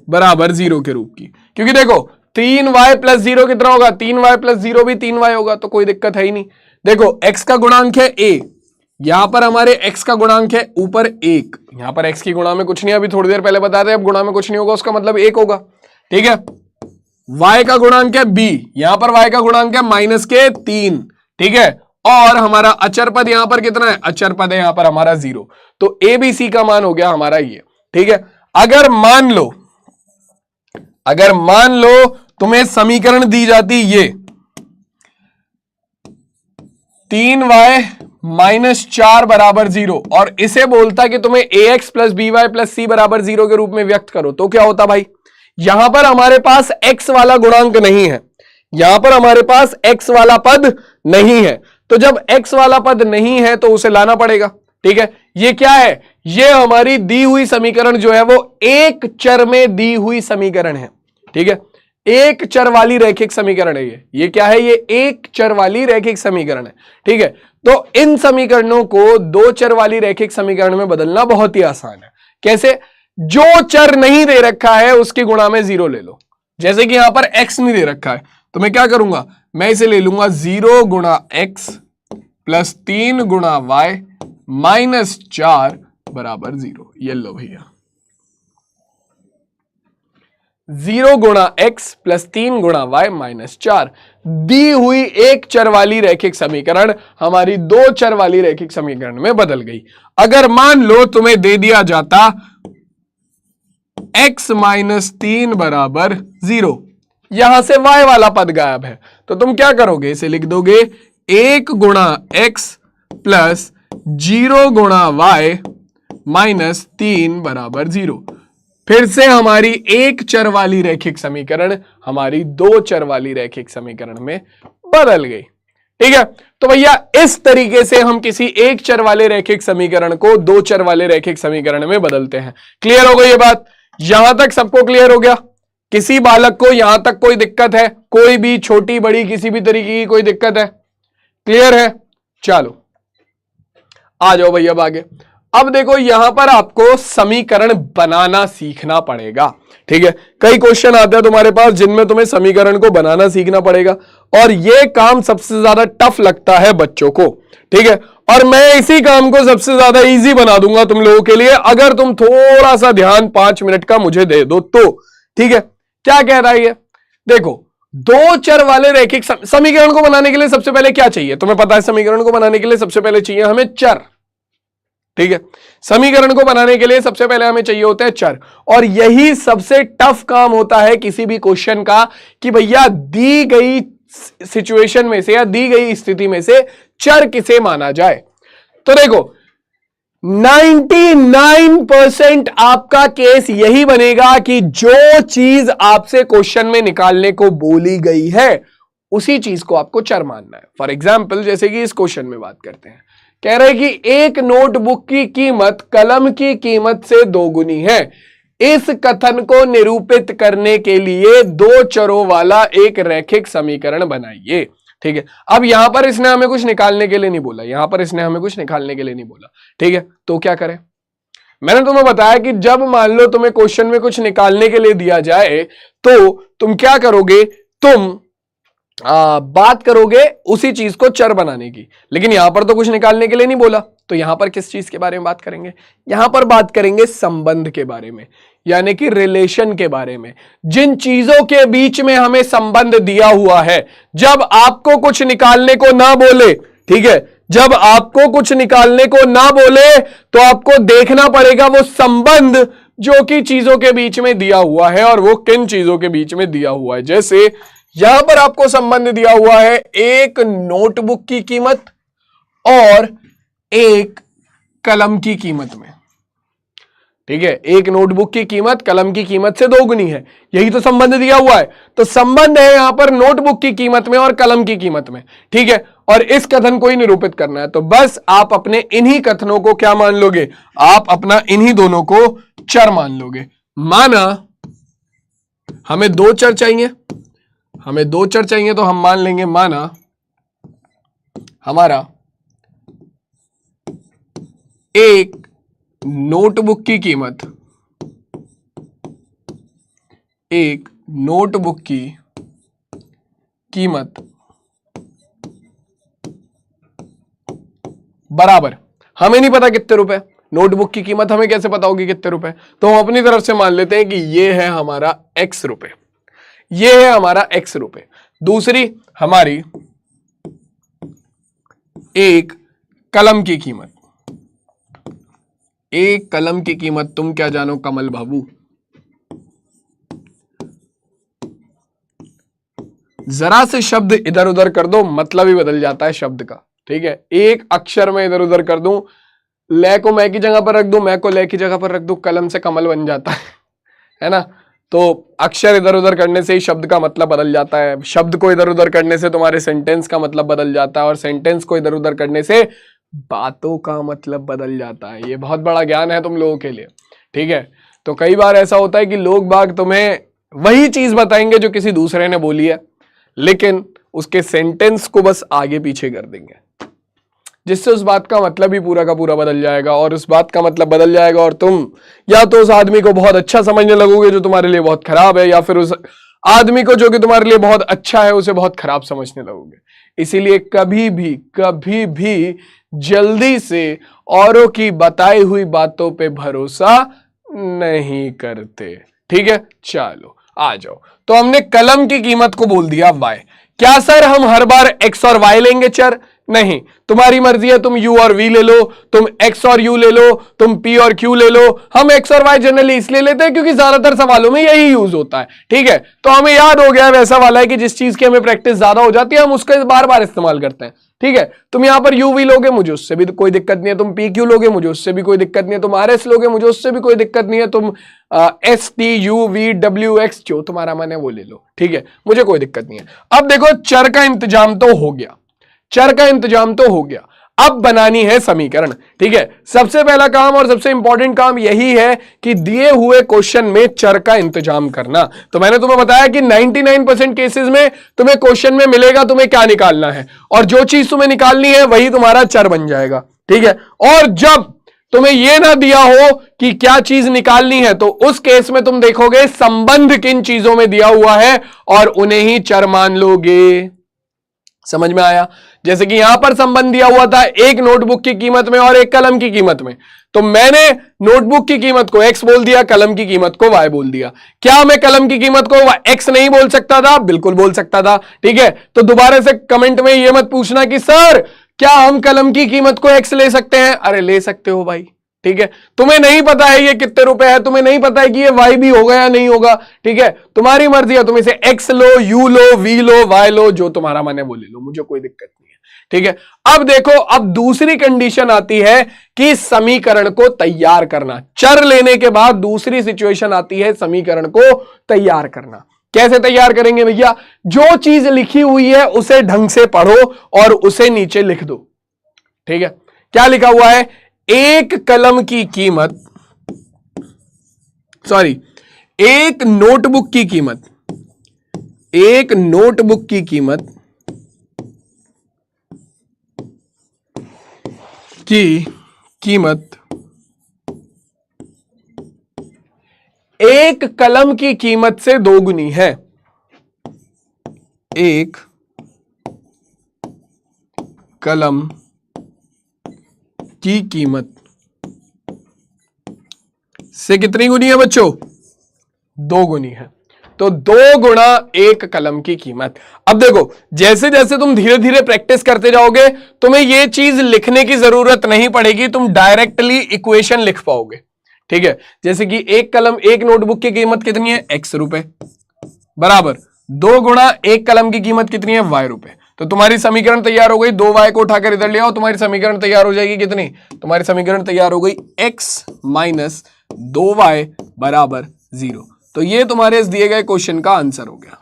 बराबर 0 के रूप की। क्योंकि देखो 3y प्लस 0 कितना होगा? 3y प्लस 0 भी 3y होगा, तो कोई दिक्कत है ही नहीं। देखो x का गुणांक है a, यहां पर हमारे x का गुणांक है ऊपर 1। यहां पर x की गुणा में कुछ नहीं, अभी थोड़ी देर पहले बता रहे, अब गुणा में कुछ नहीं होगा, उसका मतलब 1 होगा। ठीक है, y का गुणांक है b, यहां पर y का गुणांक है -3। ठीक है, और हमारा अचर पद यहां पर कितना है? अचर पद है यहां पर हमारा 0। तो ABC का मान हो गया हमारा ये। ठीक है, अगर मान लो तुम्हें समीकरण दी जाती ये 3y माइनस 4 बराबर 0 और इसे बोलता कि तुम्हें ax plus B Y plus सी बराबर 0 के रूप में व्यक्त करो, तो क्या होता भाई? यहां पर हमारे पास x वाला गुणांक नहीं है, यहां पर हमारे पास x वाला पद नहीं है। तो जब x वाला पद नहीं है तो उसे लाना पड़ेगा। ठीक है, ये क्या है? ये हमारी दी हुई समीकरण जो है वो एक चर में दी हुई समीकरण है। ठीक है, एक चर वाली रैखिक समीकरण है ये क्या है? ये एक चर वाली रैखिक समीकरण है। ठीक है, तो इन समीकरणों को दो चर वाली रैखिक समीकरण में बदलना बहुत ही आसान है। कैसे? जो चर नहीं दे रखा है उसकी गुणा में 0 ले लो। जैसे कि यहां पर x नहीं दे रखा है, तो मैं क्या करूंगा? मैं इसे ले लूंगा 0 गुणा x प्लस 3 गुणा y माइनस 4 बराबर 0। ये लो भैया, 0 गुणा x प्लस 3 गुणा y माइनस 4 दी हुई एक चर वाली रैखिक समीकरण हमारी दो चर वाली रैखिक समीकरण में बदल गई। अगर मान लो तुम्हें दे दिया जाता x माइनस 3 बराबर 0, यहां से y वाला पद गायब है, तो तुम क्या करोगे? इसे लिख दोगे 1 गुणा x प्लस 0 गुणा y माइनस 3 बराबर 0। फिर से हमारी एक चर वाली रैखिक समीकरण हमारी दो चर वाली रैखिक समीकरण में बदल गई। ठीक है, तो भैया इस तरीके से हम किसी एक चर वाले रैखिक समीकरण को दो चर वाले रैखिक समीकरण में बदलते हैं। क्लियर हो गई ये बात? यहां तक सबको क्लियर हो गया? किसी बालक को यहां तक कोई दिक्कत है? कोई भी छोटी बड़ी किसी भी तरीके की कोई दिक्कत है? क्लियर है? चलो आ जाओ भैया आगे। अब देखो यहां पर आपको समीकरण बनाना सीखना पड़ेगा। ठीक है, कई क्वेश्चन आते हैं तुम्हारे पास जिनमें तुम्हें समीकरण को बनाना सीखना पड़ेगा, और यह काम सबसे ज्यादा टफ लगता है बच्चों को। ठीक है, और मैं इसी काम को सबसे ज्यादा इजी बना दूंगा तुम लोगों के लिए, अगर तुम थोड़ा सा ध्यान 5 मिनट का मुझे दे दो तो। ठीक है, क्या कह रहा है ये? देखो, दो चर वाले रैखिक समीकरण को बनाने के लिए सबसे पहले क्या चाहिए? तुम्हें पता है समीकरण को बनाने के लिए सबसे पहले चाहिए हमें चर। ठीक है। समीकरण को बनाने के लिए सबसे पहले हमें चाहिए होता है चर, और यही सबसे टफ काम होता है किसी भी क्वेश्चन का कि भैया दी गई सिचुएशन में से या दी गई स्थिति में से चर किसे माना जाए। तो देखो 99% आपका केस यही बनेगा कि जो चीज आपसे क्वेश्चन में निकालने को बोली गई है उसी चीज को आपको चर मानना है। फॉर एग्जाम्पल जैसे कि इस क्वेश्चन में बात करते हैं, कह रहे कि एक नोटबुक की कीमत कलम की कीमत से दोगुनी है। इस कथन को निरूपित करने के लिए दो चरों वाला एक रैखिक समीकरण बनाइए। ठीक है, अब यहां पर इसने हमें कुछ निकालने के लिए नहीं बोला, यहां पर इसने हमें कुछ निकालने के लिए नहीं बोला। ठीक है, तो क्या करें? मैंने तुम्हें बताया कि जब मान लो तुम्हें क्वेश्चन में कुछ निकालने के लिए दिया जाए तो तुम क्या करोगे, तुम बात करोगे उसी चीज को चर बनाने की। लेकिन यहां पर तो कुछ निकालने के लिए नहीं बोला, तो यहां पर किस चीज के बारे में बात करेंगे? यहां पर बात करेंगे संबंध के बारे में, यानी कि रिलेशन के बारे में। जिन चीजों के बीच में हमें संबंध दिया हुआ है, जब आपको कुछ निकालने को ना बोले, ठीक है, जब आपको कुछ निकालने को ना बोले तो आपको देखना पड़ेगा वो संबंध जो कि चीजों के बीच में दिया हुआ है, और वो किन चीजों के बीच में दिया हुआ है। जैसे यहां पर आपको संबंध दिया हुआ है एक नोटबुक की कीमत और एक कलम की कीमत में। ठीक है, एक नोटबुक की कीमत कलम की कीमत से दोगुनी है, यही तो संबंध दिया हुआ है। तो संबंध है यहां पर नोटबुक की कीमत में और कलम की कीमत में। ठीक है, और इस कथन को ही निरूपित करना है, तो बस आप अपने इन्हीं कथनों को क्या मान लोगे? आप अपना इन्हीं दोनों को चर मान लोगे। माना हमें दो चर चाहिए, हमें दो चर चाहिए, तो हम मान लेंगे, माना हमारा एक नोटबुक की कीमत, एक नोटबुक की कीमत बराबर, हमें नहीं पता कितने रुपए, नोटबुक की कीमत हमें कैसे पता होगी कितने रुपए? तो हम अपनी तरफ से मान लेते हैं कि ये है हमारा x रुपए, ये है हमारा x रुपए। दूसरी हमारी एक कलम की कीमत, एक कलम की कीमत तुम क्या जानो कमल बाबू? जरा से शब्द इधर उधर कर दो, मतलब ही बदल जाता है शब्द का। ठीक है, एक अक्षर में इधर उधर कर दूं, ले को मैं की जगह पर रख दूं, मैं को ले की जगह पर रख दूं, कलम से कमल बन जाता है ना? तो अक्षर इधर उधर करने से ही शब्द का मतलब बदल जाता है, शब्द को इधर उधर करने से तुम्हारे सेंटेंस का मतलब बदल जाता है, और सेंटेंस को इधर उधर करने से बातों का मतलब बदल जाता है। ये बहुत बड़ा ज्ञान है तुम लोगों के लिए। ठीक है, तो कई बार ऐसा होता है कि लोग बाग तुम्हें वही चीज बताएंगे जो किसी दूसरे ने बोली है, लेकिन उसके सेंटेंस को बस आगे पीछे कर देंगे, जिससे उस बात का मतलब ही पूरा का पूरा बदल जाएगा। और उस बात का मतलब बदल जाएगा और तुम या तो उस आदमी को बहुत अच्छा समझने लगोगे जो तुम्हारे लिए बहुत खराब है, या फिर उस आदमी को जो कि तुम्हारे लिए बहुत अच्छा है उसे बहुत खराब समझने लगोगे। इसीलिए कभी भी जल्दी से औरों की बताई हुई बातों पे भरोसा नहीं करते। ठीक है, चलो आ जाओ। तो हमने कलम की कीमत को बोल दिया y। क्या सर हम हर बार x और y लेंगे चर? नहीं, तुम्हारी मर्जी है, तुम u और v ले लो, तुम x और u ले लो, तुम p और q ले लो। हम x और y जनरली इसलिए लेते हैं क्योंकि ज्यादातर सवालों में यही यूज होता है। ठीक है, तो हमें याद हो गया वैसा वाला है कि जिस चीज की हमें प्रैक्टिस ज्यादा हो जाती है हम उसका बार बार इस्तेमाल करते हैं। ठीक है, तुम यहां पर u v लोगे, मुझे उससे भी कोई दिक्कत नहीं है, तुम p q लोगे, मुझे उससे भी कोई दिक्कत नहीं है, तुम r s लोगे, मुझे उससे भी कोई दिक्कत नहीं है, तुम s t u v w x जो तुम्हारा मन है वो ले लो। ठीक है, मुझे कोई दिक्कत नहीं है। अब देखो चर का इंतजाम तो हो गया, चर का इंतजाम तो हो गया, अब बनानी है समीकरण। ठीक है, सबसे पहला काम और सबसे इंपॉर्टेंट काम यही है कि दिए हुए क्वेश्चन में चर का इंतजाम करना। तो मैंने तुम्हें बताया कि 99% केसेस में तुम्हें क्वेश्चन में मिलेगा तुम्हें क्या निकालना है, और जो चीज तुम्हें निकालनी है वही तुम्हारा चर बन जाएगा। ठीक है, और जब तुम्हें यह ना दिया हो कि क्या चीज निकालनी है तो उस केस में तुम देखोगे संबंध किन चीजों में दिया हुआ है और उन्हें ही चर मान लोगे। समझ में आया? जैसे कि यहां पर संबंध दिया हुआ था एक नोटबुक की कीमत में और एक कलम की कीमत में, तो मैंने नोटबुक की कीमत को x बोल दिया, कलम की कीमत को y बोल दिया। क्या मैं कलम की कीमत को x नहीं बोल सकता था? बिल्कुल बोल सकता था। ठीक है, तो दोबारा से कमेंट में यह मत पूछना कि सर क्या हम कलम की कीमत को x ले सकते हैं? अरे ले सकते हो भाई, ठीक है। तुम्हें नहीं पता है ये कितने रुपए है, तुम्हें नहीं पता है कि ये y भी होगा या नहीं होगा, ठीक है, तुम्हारी मर्जी है, तुम इसे x लो, u लो, v लो, y लो, जो तुम्हारा मन है वो ले लो, मुझे कोई दिक्कत नहीं है, ठीक है। अब देखो, अब दूसरी कंडीशन आती है कि समीकरण को तैयार करना। चर लेने के बाद दूसरी सिचुएशन आती है समीकरण को तैयार करना। कैसे तैयार करेंगे भैया? जो चीज लिखी हुई है उसे ढंग से पढ़ो और उसे नीचे लिख दो, ठीक है। क्या लिखा हुआ है? एक कलम की कीमत, सॉरी, एक नोटबुक की कीमत, एक नोटबुक की कीमत एक कलम की कीमत से दोगुनी है। एक कलम की कीमत से कितनी गुनी है बच्चों? 2 गुनी है। तो 2 गुणा एक कलम की कीमत। अब देखो, जैसे जैसे तुम धीरे धीरे प्रैक्टिस करते जाओगे, तुम्हें यह चीज लिखने की जरूरत नहीं पड़ेगी, तुम डायरेक्टली इक्वेशन लिख पाओगे, ठीक है। जैसे कि एक नोटबुक की कीमत कितनी है? x रुपए, बराबर 2 गुणा एक कलम की कीमत कितनी है? y रुपए। तो तुम्हारी समीकरण तैयार हो गई, 2y को उठाकर इधर ले आओ, तुम्हारी समीकरण तैयार हो जाएगी कितनी? तुम्हारी समीकरण तैयार हो गई x माइनस 2y बराबर 0। तो ये तुम्हारे इस दिए गए क्वेश्चन का आंसर हो गया,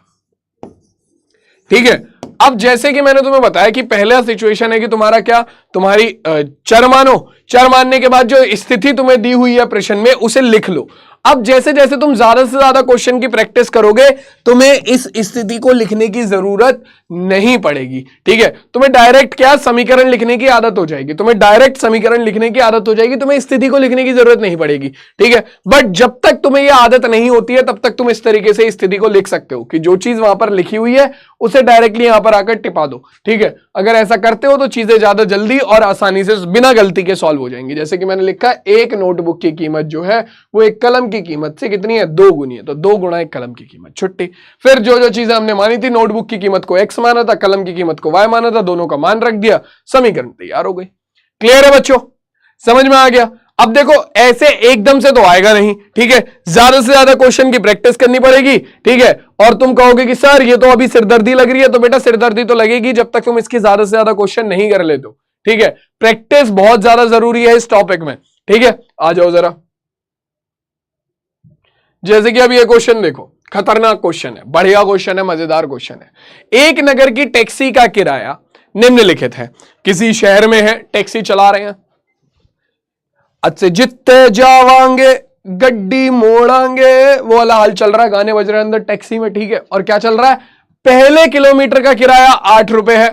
ठीक है। अब जैसे कि मैंने तुम्हें बताया कि पहला सिचुएशन है कि तुम्हारा क्या, तुम्हारी चर मानो, चर मानने के बाद जो स्थिति तुम्हें दी हुई है प्रश्न में उसे लिख लो। अब जैसे जैसे तुम ज्यादा से ज्यादा क्वेश्चन की प्रैक्टिस करोगे, तुम्हें इस स्थिति को लिखने की जरूरत नहीं पड़ेगी, ठीक है। तुम्हें डायरेक्ट क्या समीकरण लिखने की आदत हो जाएगी, तुम्हें डायरेक्ट समीकरण लिखने की आदत हो जाएगी, तुम्हें स्थिति को लिखने की जरूरत नहीं पड़ेगी, ठीक है। बट जब तक तुम्हें यह आदत नहीं होती है तब तक तुम इस तरीके से स्थिति को लिख सकते हो कि जो चीज वहां पर लिखी हुई है उसे डायरेक्टली यहां पर आकर टिपा दो, ठीक है। अगर ऐसा करते हो तो चीजें ज्यादा जल्दी और आसानी से बिना गलती के सॉल्व हो जाएंगी। जैसे कि मैंने लिखा एक नोटबुक की कीमत जो है वो एक कलम की कीमत से कितनी है? 2 गुनी है। तो 2 गुणा एक कलम की कीमत, छुट्टी। फिर जो जो चीजें हमने मानी थी, नोटबुक की कीमत को x माना था, कलम की कीमत को y माना था, दोनों का मान रख दिया, समीकरण तैयार हो गई। क्लियर है बच्चों? समझ में आ गया? अब देखो, ऐसे एकदम से तो आएगा नहीं, ठीक है, ज्यादा से ज्यादा क्वेश्चन की प्रैक्टिस करनी पड़ेगी, ठीक है। और तुम कहोगे कि सर ये तो अभी सिरदर्दी लग रही है, तो बेटा सिरदर्दी तो लगेगी जब तक तुम इसकी ज्यादा से ज्यादा क्वेश्चन नहीं कर लेते हो, ठीक है। प्रैक्टिस बहुत ज्यादा जरूरी है इस टॉपिक में, ठीक है। आ जाओ जरा, जैसे कि अभी ये क्वेश्चन देखो, खतरनाक क्वेश्चन है, बढ़िया क्वेश्चन है, मजेदार क्वेश्चन है। एक नगर की टैक्सी का किराया निम्नलिखित है। किसी शहर में है, टैक्सी चला रहे हैं, अच्छे जितने जावांगे गड्डी मोड़ांगे, वो वाला हाल चल रहा है, गाने बज रहे हैं अंदर टैक्सी में, ठीक है। और क्या चल रहा है? पहले किलोमीटर का किराया 8 रुपए है,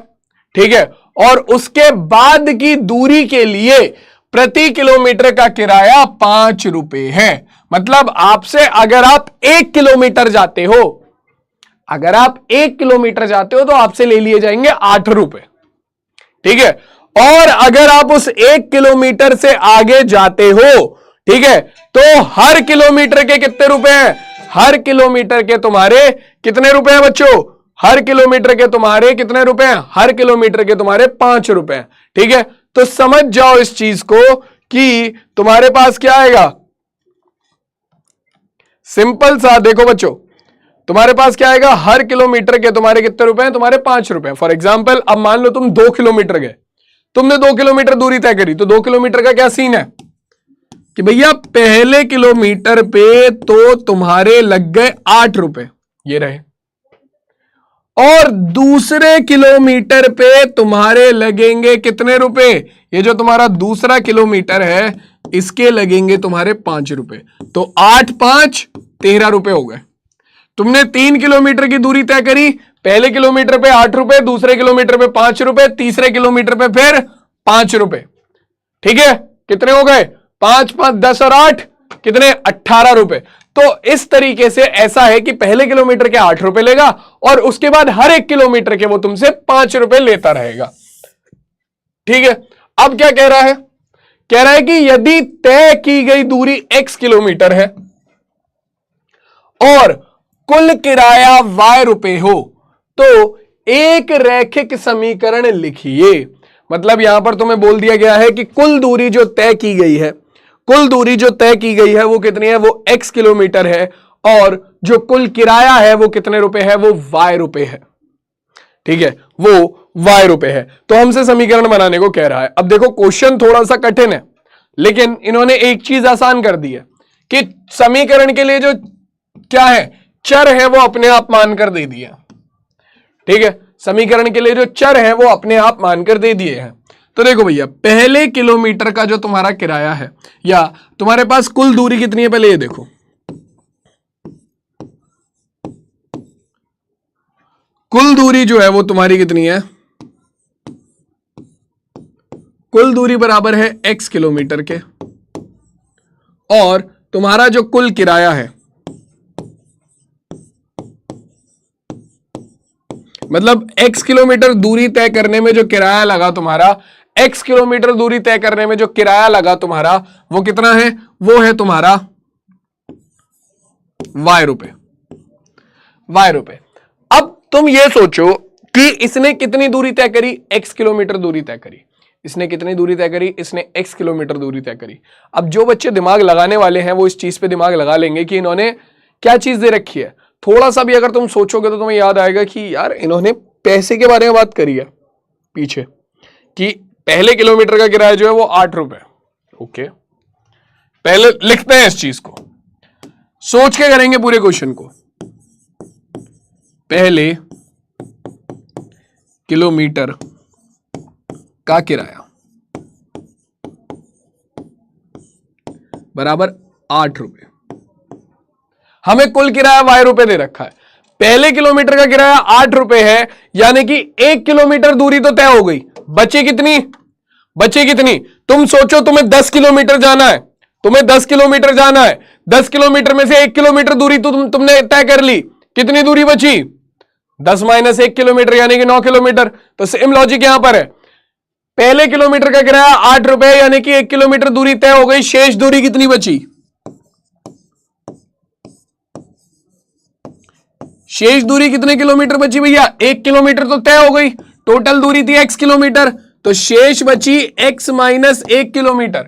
ठीक है, और उसके बाद की दूरी के लिए प्रति किलोमीटर का किराया 5 रुपए है। मतलब आपसे अगर आप 1 किलोमीटर जाते हो, अगर आप 1 किलोमीटर जाते हो तो आपसे ले लिए जाएंगे 8 रुपए, ठीक है। और अगर आप उस 1 किलोमीटर से आगे जाते हो, ठीक है, तो हर किलोमीटर के कितने रुपए हैं? हर किलोमीटर के तुम्हारे कितने रुपए हैं बच्चों? हर किलोमीटर के तुम्हारे कितने रुपए हैं? हर किलोमीटर के तुम्हारे 5 रुपए हैं, ठीक है। तो समझ जाओ इस चीज को कि तुम्हारे पास क्या आएगा, सिंपल सा देखो बच्चों, तुम्हारे पास क्या आएगा, हर किलोमीटर के तुम्हारे कितने रुपए हैं? तुम्हारे 5 रुपए। फॉर एग्जाम्पल, अब मान लो तुम 2 किलोमीटर गए, तुमने 2 किलोमीटर दूरी तय करी, तो 2 किलोमीटर का क्या सीन है कि भैया पहले किलोमीटर पे तो तुम्हारे लग गए 8 रुपए, ये रहे, और दूसरे किलोमीटर पे तुम्हारे लगेंगे कितने रुपए? ये जो तुम्हारा दूसरा किलोमीटर है इसके लगेंगे तुम्हारे 5 रुपए। तो 8 5 13 रुपए हो गए। तुमने 3 किलोमीटर की दूरी तय करी, पहले किलोमीटर पे 8 रुपए, दूसरे किलोमीटर पे 5 रुपए, तीसरे किलोमीटर पे फिर 5 रुपए, ठीक है। कितने हो गए? 5 5 10 और 8 कितने? 18 रुपए। तो इस तरीके से ऐसा है कि पहले किलोमीटर के 8 रुपए लेगा और उसके बाद हर 1 किलोमीटर के वो तुमसे 5 रुपए लेता रहेगा, ठीक है। अब क्या कह रहा है? कह रहा है कि यदि तय की गई दूरी x किलोमीटर है और कुल किराया y रुपए हो तो एक रैखिक समीकरण लिखिए। मतलब यहां पर तुम्हें बोल दिया गया है कि कुल दूरी जो तय की गई है, कुल दूरी जो तय की गई है वो कितनी है, वो x किलोमीटर है, और जो कुल किराया है वो कितने रुपए है, वो y रुपए है। ठीक है, वो y रुपए है। तो हमसे समीकरण बनाने को कह रहा है। अब देखो क्वेश्चन थोड़ा सा कठिन है, लेकिन इन्होंने एक चीज आसान कर दी है कि समीकरण के लिए जो क्या है, चर है, वो अपने आप मानकर दे दिया। ठीक है, समीकरण के लिए जो चर है वो अपने आप मानकर दे दिए हैं। तो देखो भैया, पहले किलोमीटर का जो तुम्हारा किराया है, या तुम्हारे पास कुल दूरी कितनी है, पहले ये देखो। कुल दूरी जो है वो तुम्हारी कितनी है, कुल दूरी बराबर है x किलोमीटर के, और तुम्हारा जो कुल किराया है, मतलब x किलोमीटर दूरी तय करने में जो किराया लगा तुम्हारा, x किलोमीटर दूरी तय करने में जो किराया लगा तुम्हारा, वो कितना है, वो है तुम्हारा y रुपए, y रुपए। अब तुम ये सोचो कि इसने कितनी दूरी तय करी, x किलोमीटर दूरी तय करी। इसने कितनी दूरी तय करी, इसने x किलोमीटर दूरी तय करी। अब जो बच्चे दिमाग लगाने वाले हैं वो इस चीज पे दिमाग लगा लेंगे कि इन्होंने क्या चीज दे रखी है। थोड़ा सा भी अगर तुम सोचोगे तो तुम्हें याद आएगा कि यार इन्होंने पैसे के बारे में बात करी है पीछे, कि पहले किलोमीटर का किराया जो है वो 8 रुपए। ओके, पहले लिखते हैं इस चीज को, सोच के करेंगे पूरे क्वेश्चन को। पहले किलोमीटर का किराया बराबर 8 रुपए। हमें कुल किराया y रुपए दे रखा है। पहले किलोमीटर का किराया 8 रुपए है, यानी कि 1 किलोमीटर दूरी तो तय हो गई। बची कितनी, बची कितनी, तुम सोचो, तुम्हें 10 किलोमीटर जाना है, तुम्हें 10 किलोमीटर जाना है। 10 किलोमीटर में से 1 किलोमीटर दूरी तो तुमने तय कर ली। कितनी दूरी बची, 10 माइनस 1 किलोमीटर यानी कि 9 किलोमीटर। तो सेम लॉजिक यहां पर है। पहले किलोमीटर का किराया 8 रुपए, यानी कि 1 किलोमीटर दूरी तय हो गई। शेष दूरी कितनी बची, शेष दूरी कितने किलोमीटर बची भैया, 1 किलोमीटर तो तय हो गई। टोटल दूरी थी x किलोमीटर, तो शेष बची x माइनस 1 किलोमीटर।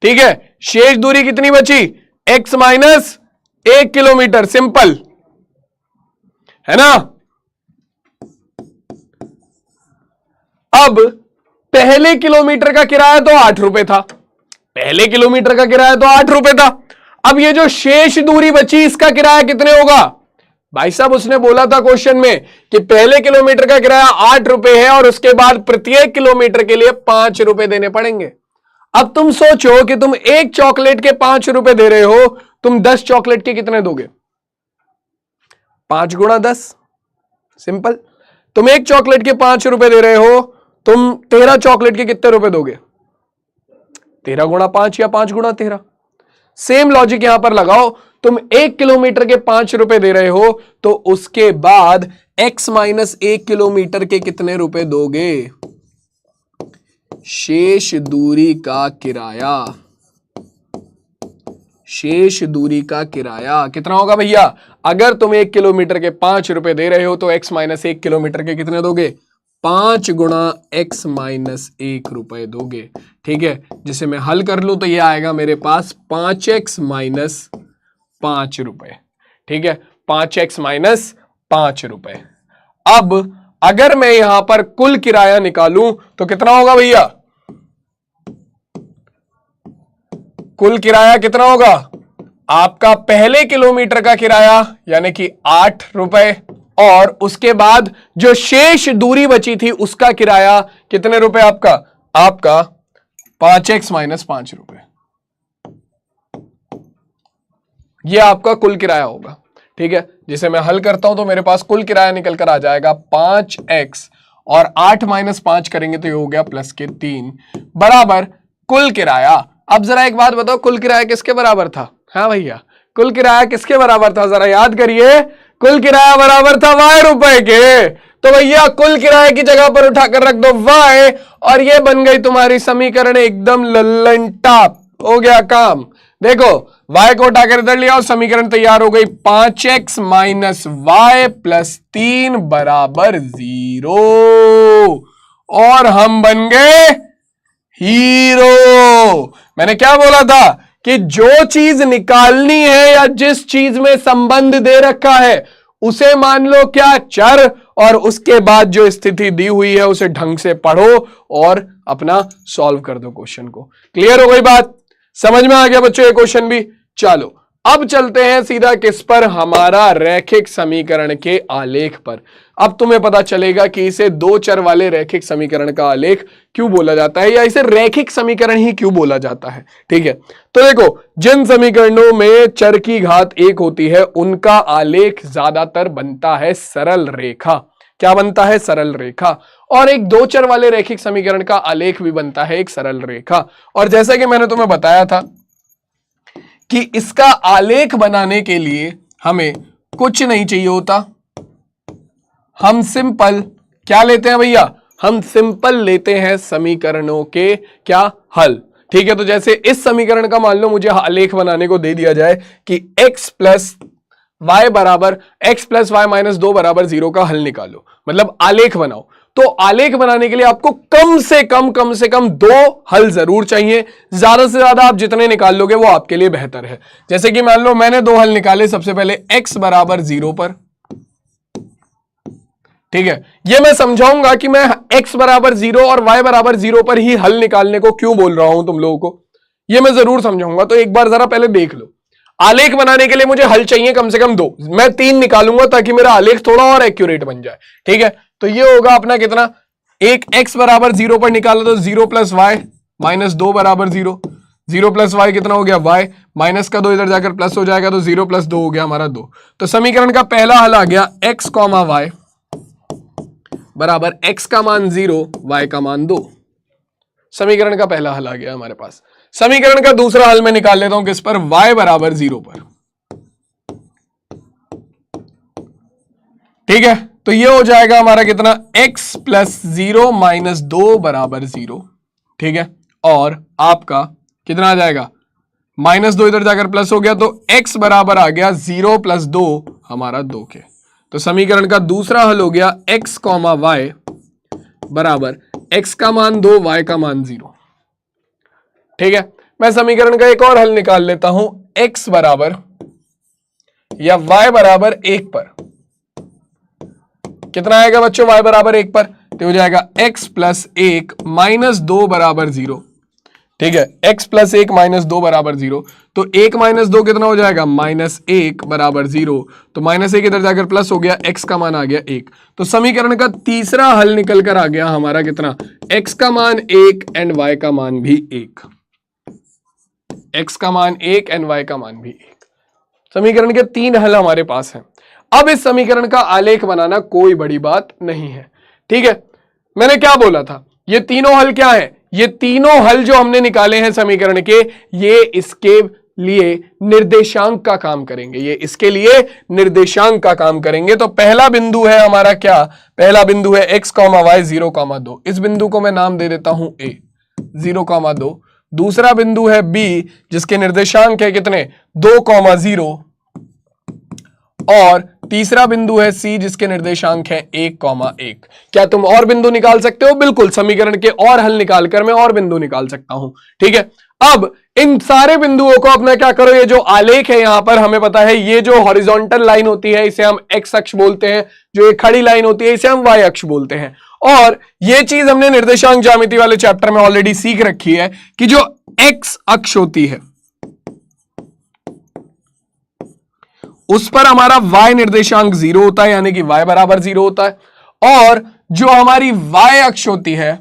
ठीक है, शेष दूरी कितनी बची, x माइनस 1 किलोमीटर। सिंपल है ना। अब पहले किलोमीटर का किराया तो 8 रुपए था, पहले किलोमीटर का किराया तो 8 रुपए था। अब ये जो शेष दूरी बची, इसका किराया कितने होगा भाई साहब। उसने बोला था क्वेश्चन में कि पहले किलोमीटर का किराया 8 रुपए है, और उसके बाद प्रत्येक किलोमीटर के लिए 5 रुपए देने पड़ेंगे। अब तुम सोचो कि तुम एक चॉकलेट के 5 रुपए दे रहे हो, तुम 10 चॉकलेट के कितने दोगे, 5 गुणा 10। सिंपल। तुम एक चॉकलेट के 5 रुपए दे रहे हो, तुम 13 चॉकलेट के कितने रुपए दोगे, 13 गुणा 5 या 5 गुणा 13। सेम लॉजिक यहां पर लगाओ। तुम 1 किलोमीटर के 5 रुपए दे रहे हो, तो उसके बाद x माइनस 1 किलोमीटर के कितने रुपए दोगे, शेष दूरी का किराया। शेष दूरी का किराया कितना होगा भैया, अगर तुम 1 किलोमीटर के 5 रुपए दे रहे हो तो x माइनस 1 किलोमीटर के कितने दोगे, 5 गुणा x माइनस 1 रुपए दोगे। ठीक है, जिसे मैं हल कर लूं तो ये आएगा मेरे पास 5x माइनस 5 रुपए। ठीक है, 5x माइनस 5 रुपए। अब अगर मैं यहां पर कुल किराया निकालूं तो कितना होगा भैया, कुल किराया कितना होगा आपका, पहले किलोमीटर का किराया यानी कि 8 रुपए, और उसके बाद जो शेष दूरी बची थी उसका किराया कितने रुपए आपका, आपका 5x माइनस 5 रुपए। यह आपका कुल किराया होगा। ठीक है, जिसे मैं हल करता हूं तो मेरे पास कुल किराया निकल कर आ जाएगा 5x, और 8 माइनस 5 करेंगे तो ये हो गया प्लस के 3 बराबर कुल किराया। अब जरा एक बात बताओ, कुल किराया किसके बराबर था, हाँ भैया कुल किराया किसके बराबर था, जरा याद करिए। कुल किराया बराबर था y रुपए के। तो भैया कुल किराए की जगह पर उठाकर रख दो y, और ये बन गई तुम्हारी समीकरण एकदम लल्लन टाप, हो गया काम। देखो y को उठाकर इधर लिया और समीकरण तैयार हो गई, 5x माइनस y प्लस 3 बराबर 0। और हम बन गए हीरो। मैंने क्या बोला था कि जो चीज निकालनी है या जिस चीज में संबंध दे रखा है उसे मान लो क्या, चर, और उसके बाद जो स्थिति दी हुई है उसे ढंग से पढ़ो और अपना सॉल्व कर दो क्वेश्चन को। क्लियर हो गई बात? समझ में आ गया बच्चों ये क्वेश्चन भी? चलो अब चलते हैं सीधा किस पर, हमारा रैखिक समीकरण के आलेख पर। अब तुम्हें पता चलेगा कि इसे दो चर वाले रैखिक समीकरण का आलेख क्यों बोला जाता है या इसे रैखिक समीकरण ही क्यों बोला जाता है। ठीक है, तो देखो जिन समीकरणों में चर की घात 1 होती है उनका आलेख ज्यादातर बनता है सरल रेखा। क्या बनता है? सरल रेखा। और एक दो चर वाले रैखिक समीकरण का आलेख भी बनता है एक सरल रेखा। और जैसा कि मैंने तुम्हें बताया था कि इसका आलेख बनाने के लिए हमें कुछ नहीं चाहिए होता, हम सिंपल क्या लेते हैं भैया? हम सिंपल लेते हैं समीकरणों के क्या, हल। ठीक है, तो जैसे इस समीकरण का मान लो मुझे आलेख बनाने को दे दिया जाए कि x प्लस वाई बराबर x प्लस वाई माइनस 2 बराबर 0 का हल निकालो, मतलब आलेख बनाओ। तो आलेख बनाने के लिए आपको कम से कम दो हल जरूर चाहिए। ज्यादा से ज्यादा आप जितने निकाल लोगे वो आपके लिए बेहतर है। जैसे कि मान लो मैंने दो हल निकाले, सबसे पहले x बराबर 0 पर। ठीक है, ये मैं समझाऊंगा कि मैं x बराबर 0 और y बराबर 0 पर ही हल निकालने को क्यों बोल रहा हूं तुम लोगों को, ये मैं जरूर समझाऊंगा। तो एक बार जरा पहले देख लो, आलेख बनाने के लिए मुझे हल चाहिए कम से कम दो, मैं 3 निकालूंगा ताकि मेरा आलेख थोड़ा और एक्यूरेट बन जाए। ठीक है, तो ये होगा अपना कितना, एक x बराबर 0 पर निकाला तो 0 प्लस वाई माइनस 2 बराबर 0, 0 प्लस वाई कितना हो गया, y, माइनस का 2 इधर जाकर प्लस हो जाएगा तो 0 प्लस 2 हो गया हमारा 2। तो समीकरण का पहला हल आ गया x कॉमा वाई बराबर x का मान 0, y का मान 2। समीकरण का पहला हल आ गया हमारे पास। समीकरण का दूसरा हल मैं निकाल लेता हूं किस पर, y बराबर 0 पर। ठीक है, तो ये हो जाएगा हमारा कितना, x प्लस 0 माइनस 2 बराबर 0। ठीक है, और आपका कितना आ जाएगा, माइनस 2 इधर जाकर प्लस हो गया तो x बराबर आ गया 0 प्लस 2 हमारा 2 के। तो समीकरण का दूसरा हल हो गया x कॉमा वाई बराबर x का मान 2, y का मान 0। ठीक है, मैं समीकरण का एक और हल निकाल लेता हूं, x बराबर या y बराबर 1 पर। कितना आएगा बच्चों y बराबर 1 पर, तो हो जाएगा x प्लस 1 माइनस 2 बराबर 0। ठीक है, x प्लस 1 माइनस 2 बराबर 0, तो 1 माइनस 2 कितना हो जाएगा, माइनस 1 बराबर 0। तो माइनस 1 इधर जाकर प्लस हो गया, x का मान आ गया 1। तो समीकरण का तीसरा हल निकल कर आ गया हमारा कितना, x का मान 1 एंड y का मान भी 1। x का मान 1 एंड y का मान भी 1। समीकरण के 3 हल हमारे पास हैं। अब इस समीकरण का आलेख बनाना कोई बड़ी बात नहीं है। ठीक है, मैंने क्या बोला था, ये तीनों हल क्या है, ये तीनों हल जो हमने निकाले हैं समीकरण के, ये इसके लिए निर्देशांक का काम करेंगे, ये इसके लिए निर्देशांक का काम करेंगे। तो पहला बिंदु है हमारा क्या, पहला बिंदु है x कॉमा वाई 0 कॉमा 2। इस बिंदु को मैं नाम दे देता हूं a 0 कॉमा 2। दूसरा बिंदु है b जिसके निर्देशांक है कितने, 2 कॉमा 0। और तीसरा बिंदु है C जिसके निर्देशांक है 1 कॉमा 1। क्या तुम और बिंदु निकाल सकते हो? बिल्कुल, समीकरण के और हल निकालकर मैं और बिंदु निकाल सकता हूं। ठीक है, अब इन सारे बिंदुओं को अपना क्या करो, ये जो आलेख है यहां पर हमें पता है ये जो हॉरिजॉन्टल लाइन होती है इसे हम x अक्ष बोलते हैं, जो ये खड़ी लाइन होती है इसे हम y अक्ष बोलते हैं। और ये चीज हमने निर्देशांक ज्यामिति वाले चैप्टर में ऑलरेडी सीख रखी है कि जो x अक्ष होती है उस पर हमारा y निर्देशांक 0 होता है, यानी कि y बराबर 0 होता है। और जो हमारी y अक्ष होती है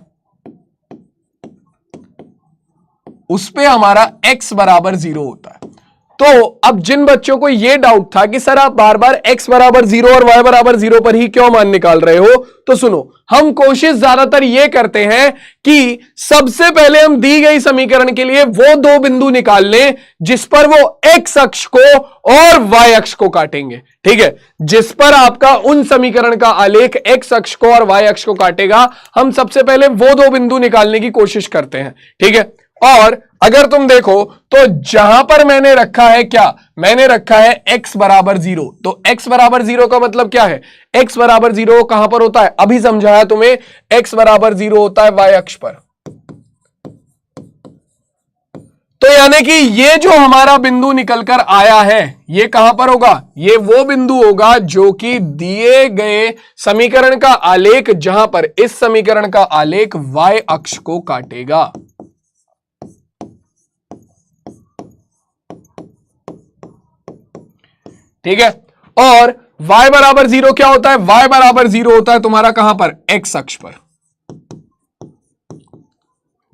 उस पे हमारा x बराबर 0 होता है। तो अब जिन बच्चों को यह डाउट था कि सर आप बार बार x बराबर 0 और y बराबर 0 पर ही क्यों मान निकाल रहे हो, तो सुनो, हम कोशिश ज्यादातर यह करते हैं कि सबसे पहले हम दी गई समीकरण के लिए वो दो बिंदु निकाल लें जिस पर वो x अक्ष को और y अक्ष को काटेंगे। ठीक है, जिस पर आपका उन समीकरण का आलेख x अक्ष को और y अक्ष को काटेगा, हम सबसे पहले वो दो बिंदु निकालने की कोशिश करते हैं। ठीक है, और अगर तुम देखो तो जहां पर मैंने रखा है क्या, मैंने रखा है x बराबर 0, तो x बराबर 0 का मतलब क्या है, x बराबर 0 कहां पर होता है, अभी समझाया तुम्हें, x बराबर 0 होता है y अक्ष पर। तो यानी कि ये जो हमारा बिंदु निकल कर आया है ये कहां पर होगा, ये वो बिंदु होगा जो कि दिए गए समीकरण का आलेख, जहां पर इस समीकरण का आलेख y अक्ष को काटेगा। ठीक है, और y बराबर 0 क्या होता है, y बराबर 0 होता है तुम्हारा कहां पर, x अक्ष पर।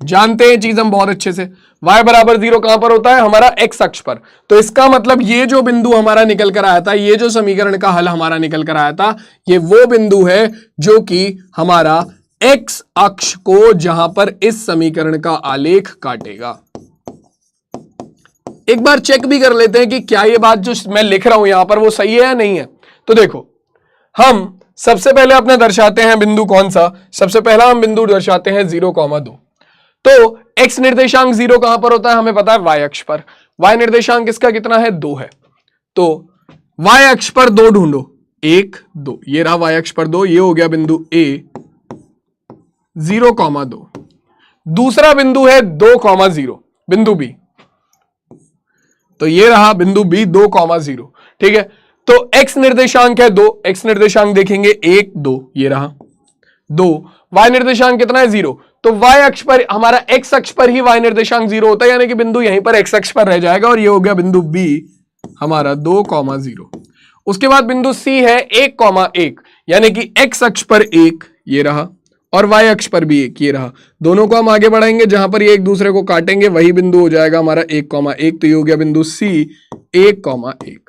जानते हैं चीज हम बहुत अच्छे से, y बराबर 0 कहां पर होता है, हमारा x अक्ष पर। तो इसका मतलब ये जो बिंदु हमारा निकल कर आया था, ये जो समीकरण का हल हमारा निकल कर आया था, ये वो बिंदु है जो कि हमारा x अक्ष को, जहां पर इस समीकरण का आलेख काटेगा। एक बार चेक भी कर लेते हैं कि क्या ये बात जो मैं लिख रहा हूं यहां पर वो सही है या नहीं है। तो देखो, हम सबसे पहले अपने दर्शाते हैं बिंदु कौन सा, सबसे पहला हम बिंदु दर्शाते हैं 0,2। तो x निर्देशांक 0 कहां पर होता है, हमें पता है y अक्ष पर। y निर्देशांक इसका कितना है, 2 है। तो y अक्ष पर 2 ढूंढो, 1 2, ये रहा y अक्ष पर 2, ये हो गया बिंदु A 0,2। दूसरा बिंदु है 2,0, बिंदु B, तो ये रहा बिंदु B 2,0। ठीक है, तो x निर्देशांक है 2, x निर्देशांक देखेंगे 1 2, ये रहा 2, y निर्देशांक कितना है 0, तो y अक्ष पर, हमारा x अक्ष पर ही y निर्देशांक 0 होता है, यानी कि बिंदु यहीं पर x अक्ष पर रह जाएगा, और ये हो गया बिंदु B हमारा 2,0। उसके बाद बिंदु C है 1,1, यानी कि x अक्ष पर 1, ये रहा, और y अक्ष पर भी 1, ये रहा। दोनों को हम आगे बढ़ाएंगे, जहां पर ये एक दूसरे को काटेंगे वही बिंदु हो जाएगा हमारा 1,1, तो ये हो गया बिंदु C 1,1।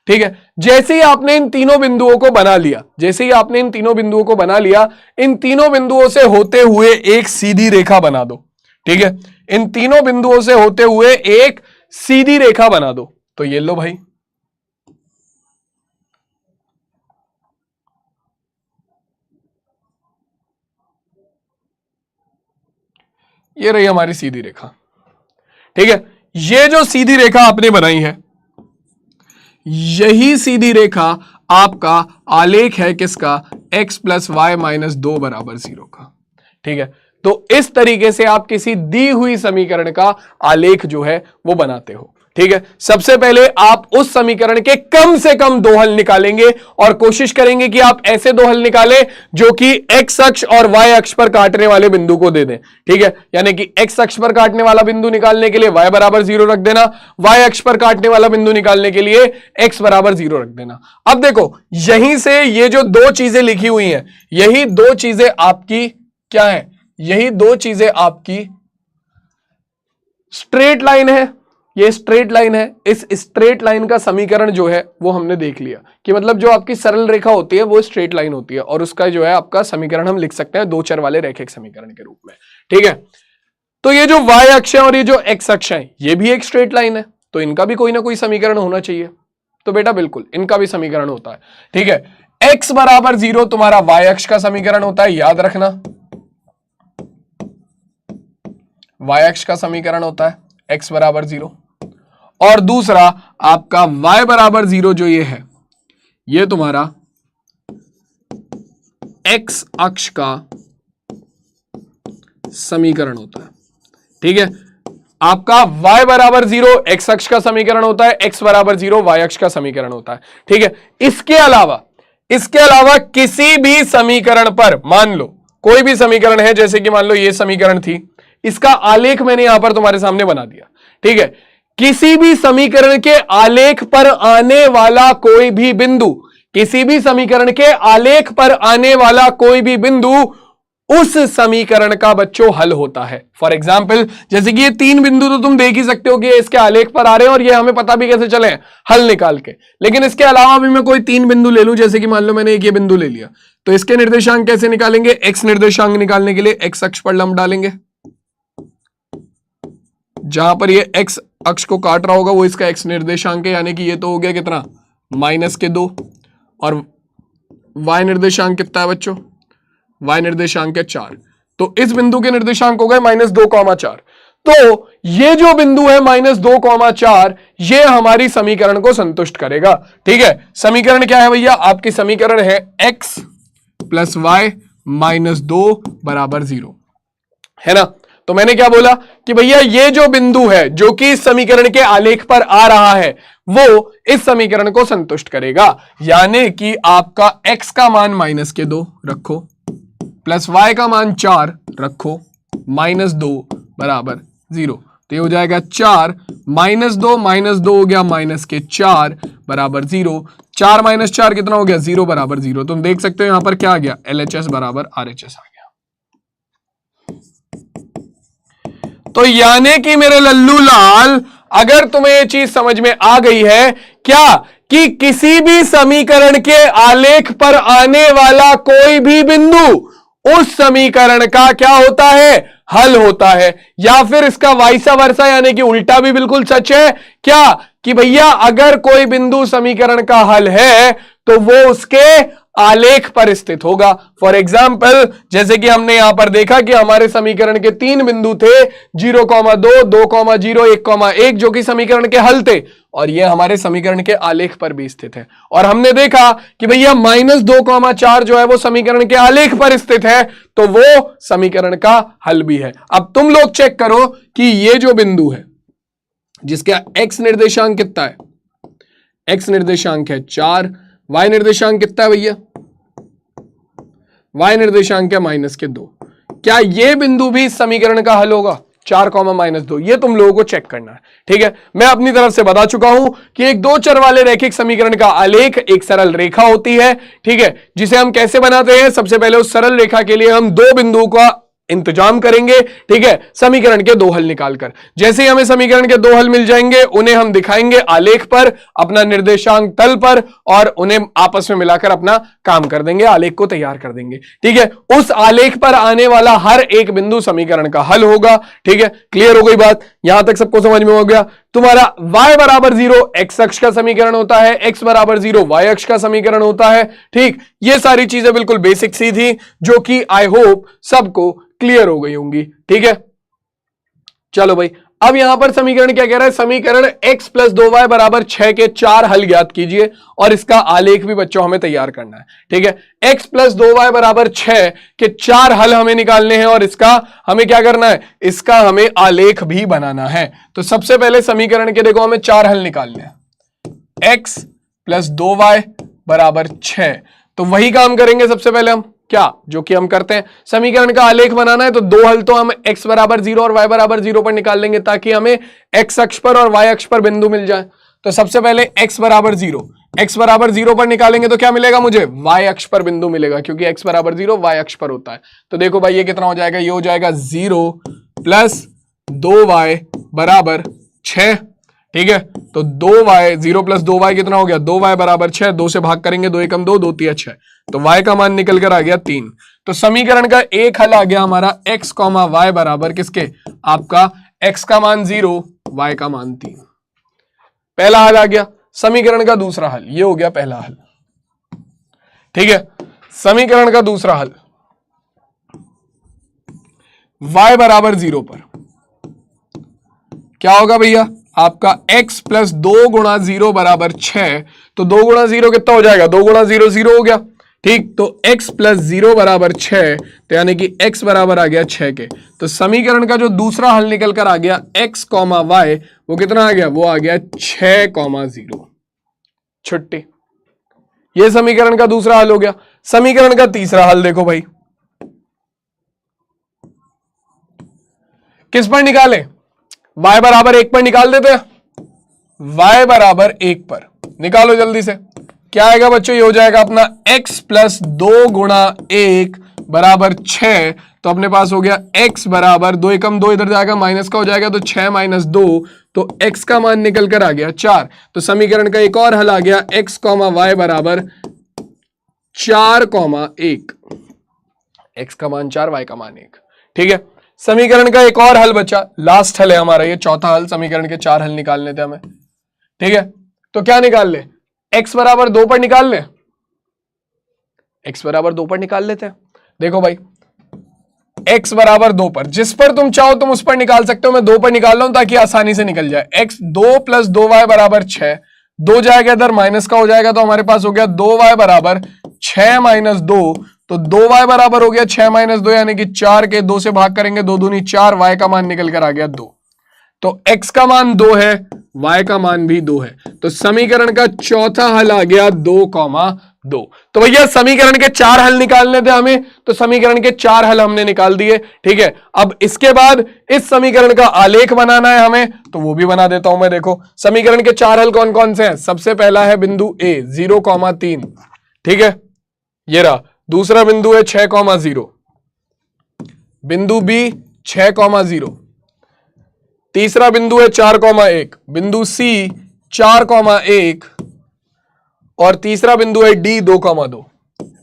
ठीक है, जैसे ही आपने इन तीनों बिंदुओं को बना लिया, जैसे ही आपने इन तीनों बिंदुओं को बना लिया, इन तीनों बिंदुओं से होते हुए एक सीधी रेखा बना दो। ठीक है, इन तीनों बिंदुओं से होते हुए एक सीधी रेखा बना दो। तो ये लो भाई, ये रही हमारी सीधी रेखा। ठीक है, ये जो सीधी रेखा आपने बनाई है, यही सीधी रेखा आपका आलेख है किसका, x प्लस वाई माइनस 2 बराबर 0 का। ठीक है, तो इस तरीके से आप किसी दी हुई समीकरण का आलेख जो है वो बनाते हो। ठीक है, सबसे पहले आप उस समीकरण के कम से कम 2 हल निकालेंगे, और कोशिश करेंगे कि आप ऐसे 2 हल निकालें जो कि x अक्ष और y अक्ष पर काटने वाले बिंदु को दे दें। ठीक है, यानी कि x अक्ष पर काटने वाला बिंदु निकालने के लिए y बराबर 0 रख देना, y अक्ष पर काटने वाला बिंदु निकालने के लिए x बराबर 0 रख देना। अब देखो, यहीं से ये जो 2 चीजें लिखी हुई हैं, यही 2 चीजें आपकी क्या है, यही 2 चीजें आपकी स्ट्रेट लाइन है। ये स्ट्रेट लाइन है, इस स्ट्रेट लाइन का समीकरण जो है वो हमने देख लिया कि मतलब जो आपकी सरल रेखा होती है वो स्ट्रेट लाइन होती है, और उसका जो है आपका समीकरण हम लिख सकते हैं 2 चर वाले रैखिक समीकरण के रूप में। ठीक है, तो ये जो y अक्ष है और ये जो x अक्ष है, ये भी एक स्ट्रेट लाइन है, तो इनका भी कोई ना कोई समीकरण होना चाहिए। तो बेटा बिल्कुल इनका भी समीकरण होता है। ठीक है, x बराबर 0 तुम्हारा y अक्ष का समीकरण होता है, याद रखना, y अक्ष का समीकरण होता है x बराबर 0, और दूसरा आपका y बराबर 0 जो ये है, ये तुम्हारा x अक्ष का समीकरण होता है। ठीक है, आपका y बराबर 0 x अक्ष का समीकरण होता है, x बराबर 0 y अक्ष का समीकरण होता है। ठीक है, इसके अलावा किसी भी समीकरण पर, मान लो कोई भी समीकरण है, जैसे कि मान लो ये समीकरण थी, इसका आलेख मैंने यहां पर तुम्हारे सामने बना दिया। ठीक है, किसी भी समीकरण के आलेख पर आने वाला कोई भी बिंदु, किसी भी समीकरण के आलेख पर आने वाला कोई भी बिंदु उस समीकरण का बच्चों हल होता है। फॉर एग्जाम्पल, जैसे कि ये 3 बिंदु तो तुम देख ही सकते हो कि इसके आलेख पर आ रहे हैं, और ये हमें पता भी कैसे चले हल निकाल के। लेकिन इसके अलावा भी मैं कोई 3 बिंदु ले लूं, जैसे कि मान लो मैंने एक ये बिंदु ले लिया, तो इसके निर्देशांक कैसे निकालेंगे, x निर्देशांक निकालने के लिए x अक्ष पर लंब डालेंगे, जहां पर ये x अक्ष को काट रहा होगा वो इसका x निर्देशांक है, यानी कि ये तो हो गया कितना, -2, और y निर्देशांक कितना है बच्चों, y निर्देशांक है 4, तो इस बिंदु के निर्देशांक हो गए -2,4। तो ये जो बिंदु है -2,4 ये हमारी समीकरण को संतुष्ट करेगा। ठीक है, समीकरण क्या है भैया? आपकी समीकरण है x + y -2 = 0, है ना? तो मैंने क्या बोला कि भैया ये जो बिंदु है जो कि इस समीकरण के आलेख पर आ रहा है वो इस समीकरण को संतुष्ट करेगा, यानी कि आपका x का मान -2 रखो प्लस y का मान 4 रखो -2 = 0। तो ये हो जाएगा 4 -2 हो गया -4 = 0। 4 - 4 कितना हो गया? 0 = 0। तुम देख सकते हो यहां पर क्या आ गया? LHS = RHS आ गया। तो यानी कि मेरे लल्लू लाल, अगर तुम्हें ये चीज समझ में आ गई है क्या कि किसी भी समीकरण के आलेख पर आने वाला कोई भी बिंदु उस समीकरण का क्या होता है? हल होता है। या फिर इसका वाइसा वर्सा यानी कि उल्टा भी बिल्कुल सच है क्या कि भैया अगर कोई बिंदु समीकरण का हल है तो वो उसके आलेख पर स्थित होगा। फॉर एग्जाम्पल, जैसे कि हमने यहां पर देखा कि हमारे समीकरण के 3 बिंदु थे 0,2, 2,0, 1,1 जो कि समीकरण के हल थे और ये हमारे समीकरण के आलेख पर भी स्थित है। और हमने देखा कि भैया -2,4 जो है वो समीकरण के आलेख पर स्थित है तो वो समीकरण का हल भी है। अब तुम लोग चेक करो कि ये जो बिंदु है जिसका x निर्देशांक कितना है? x निर्देशांक है 4, y निर्देशांक कितना है भैया? y निर्देशांक है -2। क्या ये बिंदु भी इस समीकरण का हल होगा? 4, -2, ये तुम लोगों को चेक करना है। ठीक है, मैं अपनी तरफ से बता चुका हूं कि एक 2 चर वाले रैखिक समीकरण का आलेख एक सरल रेखा होती है। ठीक है, जिसे हम कैसे बनाते हैं? सबसे पहले उस सरल रेखा के लिए हम 2 बिंदुओं का इंतजाम करेंगे। ठीक है, समीकरण के 2 हल निकालकर। जैसे ही हमें समीकरण के 2 हल मिल जाएंगे उन्हें हम दिखाएंगे आलेख पर, अपना निर्देशांक तल पर, और उन्हें आपस में मिलाकर अपना काम कर देंगे, आलेख को तैयार कर देंगे। ठीक है, उस आलेख पर आने वाला हर एक बिंदु समीकरण का हल होगा। ठीक है, क्लियर हो गई बात? यहां तक सबको समझ में हो गया? तुम्हारा y = 0 x अक्ष का समीकरण होता है, x = 0 y अक्ष का समीकरण होता है। ठीक, ये सारी चीजें बिल्कुल बेसिक सी थी जो कि आई होप सबको क्लियर हो गई होंगी। ठीक है, चलो भाई, अब यहां पर समीकरण क्या कह रहा है? समीकरण x + 2y = 6 के 4 हल ज्ञात कीजिए और इसका आलेख भी बच्चों हमें तैयार करना है। ठीक है, x + 2y = 6 के 4 हल हमें निकालने हैं और इसका हमें क्या करना है? इसका हमें आलेख भी बनाना है। तो सबसे पहले समीकरण के देखो हमें 4 हल निकालने हैं। x + 2y = 6, तो वही काम करेंगे सबसे पहले हम, क्या जो कि हम करते हैं। समीकरण का आलेख बनाना है तो 2 हल तो हम x = 0 और y = 0 पर निकाल लेंगे ताकि हमें x अक्ष पर और y अक्ष पर बिंदु मिल जाए। तो सबसे पहले x = 0, x = 0 पर निकालेंगे तो क्या मिलेगा मुझे? y अक्ष पर बिंदु मिलेगा, क्योंकि x = 0 y अक्ष पर होता है। तो देखो भाई ये कितना हो जाएगा? ये हो जाएगा 0 + 2y = 6। ठीक है, तो 2y 0 + 2y कितना हो गया? 2y = 6। 2 से भाग करेंगे, 2 एकम 2, 2 तिया 6, तो y का मान निकल कर आ गया 3। तो समीकरण का एक हल आ गया हमारा x, y बराबर किसके? आपका x का मान 0, y का मान 3। पहला हल आ गया। समीकरण का दूसरा हल, ये हो गया पहला हल। ठीक है, समीकरण का दूसरा हल y = 0 पर क्या होगा भैया? आपका x + 2 × 0 = 6, तो 2 × 0 कितना हो जाएगा? 2 × 0 0 हो गया। ठीक, तो x + 0 = 6, तो यानी कि x बराबर आ गया 6 के। तो समीकरण का जो दूसरा हल निकल कर आ गया x, y, वो कितना आ गया? वो आ गया 6,0। छुट्टी, ये समीकरण का दूसरा हल हो गया। समीकरण का तीसरा हल देखो भाई, किस पर निकालें? y = 1 पर निकाल देते हैं। y = 1 पर निकालो जल्दी से। क्या आएगा बच्चों? ये हो जाएगा अपना x + 2 × 1 = 6, तो अपने पास हो गया x बराबर 2 एकम 2 इधर जाएगा, माइनस का हो जाएगा, तो 6 - 2, तो x का मान निकल कर आ गया 4। तो समीकरण का एक और हल आ गया x, y = 4,1। x का मान 4, y का मान 1। ठीक है, समीकरण का एक और हल बचा, लास्ट हल है हमारा ये, चौथा हल। समीकरण के 4 हल निकालने थे हमें। ठीक है, तो क्या निकाल ले? x = 2 पर निकाल ले, x = 2 पर निकाल लेते हैं। देखो भाई, x बराबर 2 पर, जिस पर तुम चाहो तुम उस पर निकाल सकते हो, मैं 2 पर निकाल रहा हूं ताकि आसानी से निकल जाए। x 2 प्लस 2y बराबर 6, 2 जाएगा इधर माइनस का हो जाएगा, तो हमारे पास हो गया 2y बराबर 6 माइनस 2, तो 2y बराबर हो गया 6 माइनस 2 यानी कि 4 के 2 से भाग करेंगे, 2 दूनी 4, y का मान निकल कर आ गया 2। तो x का मान 2 है, y का मान भी 2 है, तो समीकरण का चौथा हल आ गया 2,2। तो भैया समीकरण के 4 हल निकालने थे हमें, तो समीकरण के 4 हल हमने निकाल दिए। ठीक है, अब इसके बाद इस समीकरण का आलेख बनाना है हमें, तो वो भी बना देता हूं मैं। देखो समीकरण के 4 हल कौन कौन से हैं। सबसे पहला है बिंदु A 0,3, ठीक है, ये रहा। दूसरा बिंदु है 6,0, बिंदु B 6,0, तीसरा बिंदु है 4,1, बिंदु C 4,1, और तीसरा बिंदु है D 2,2,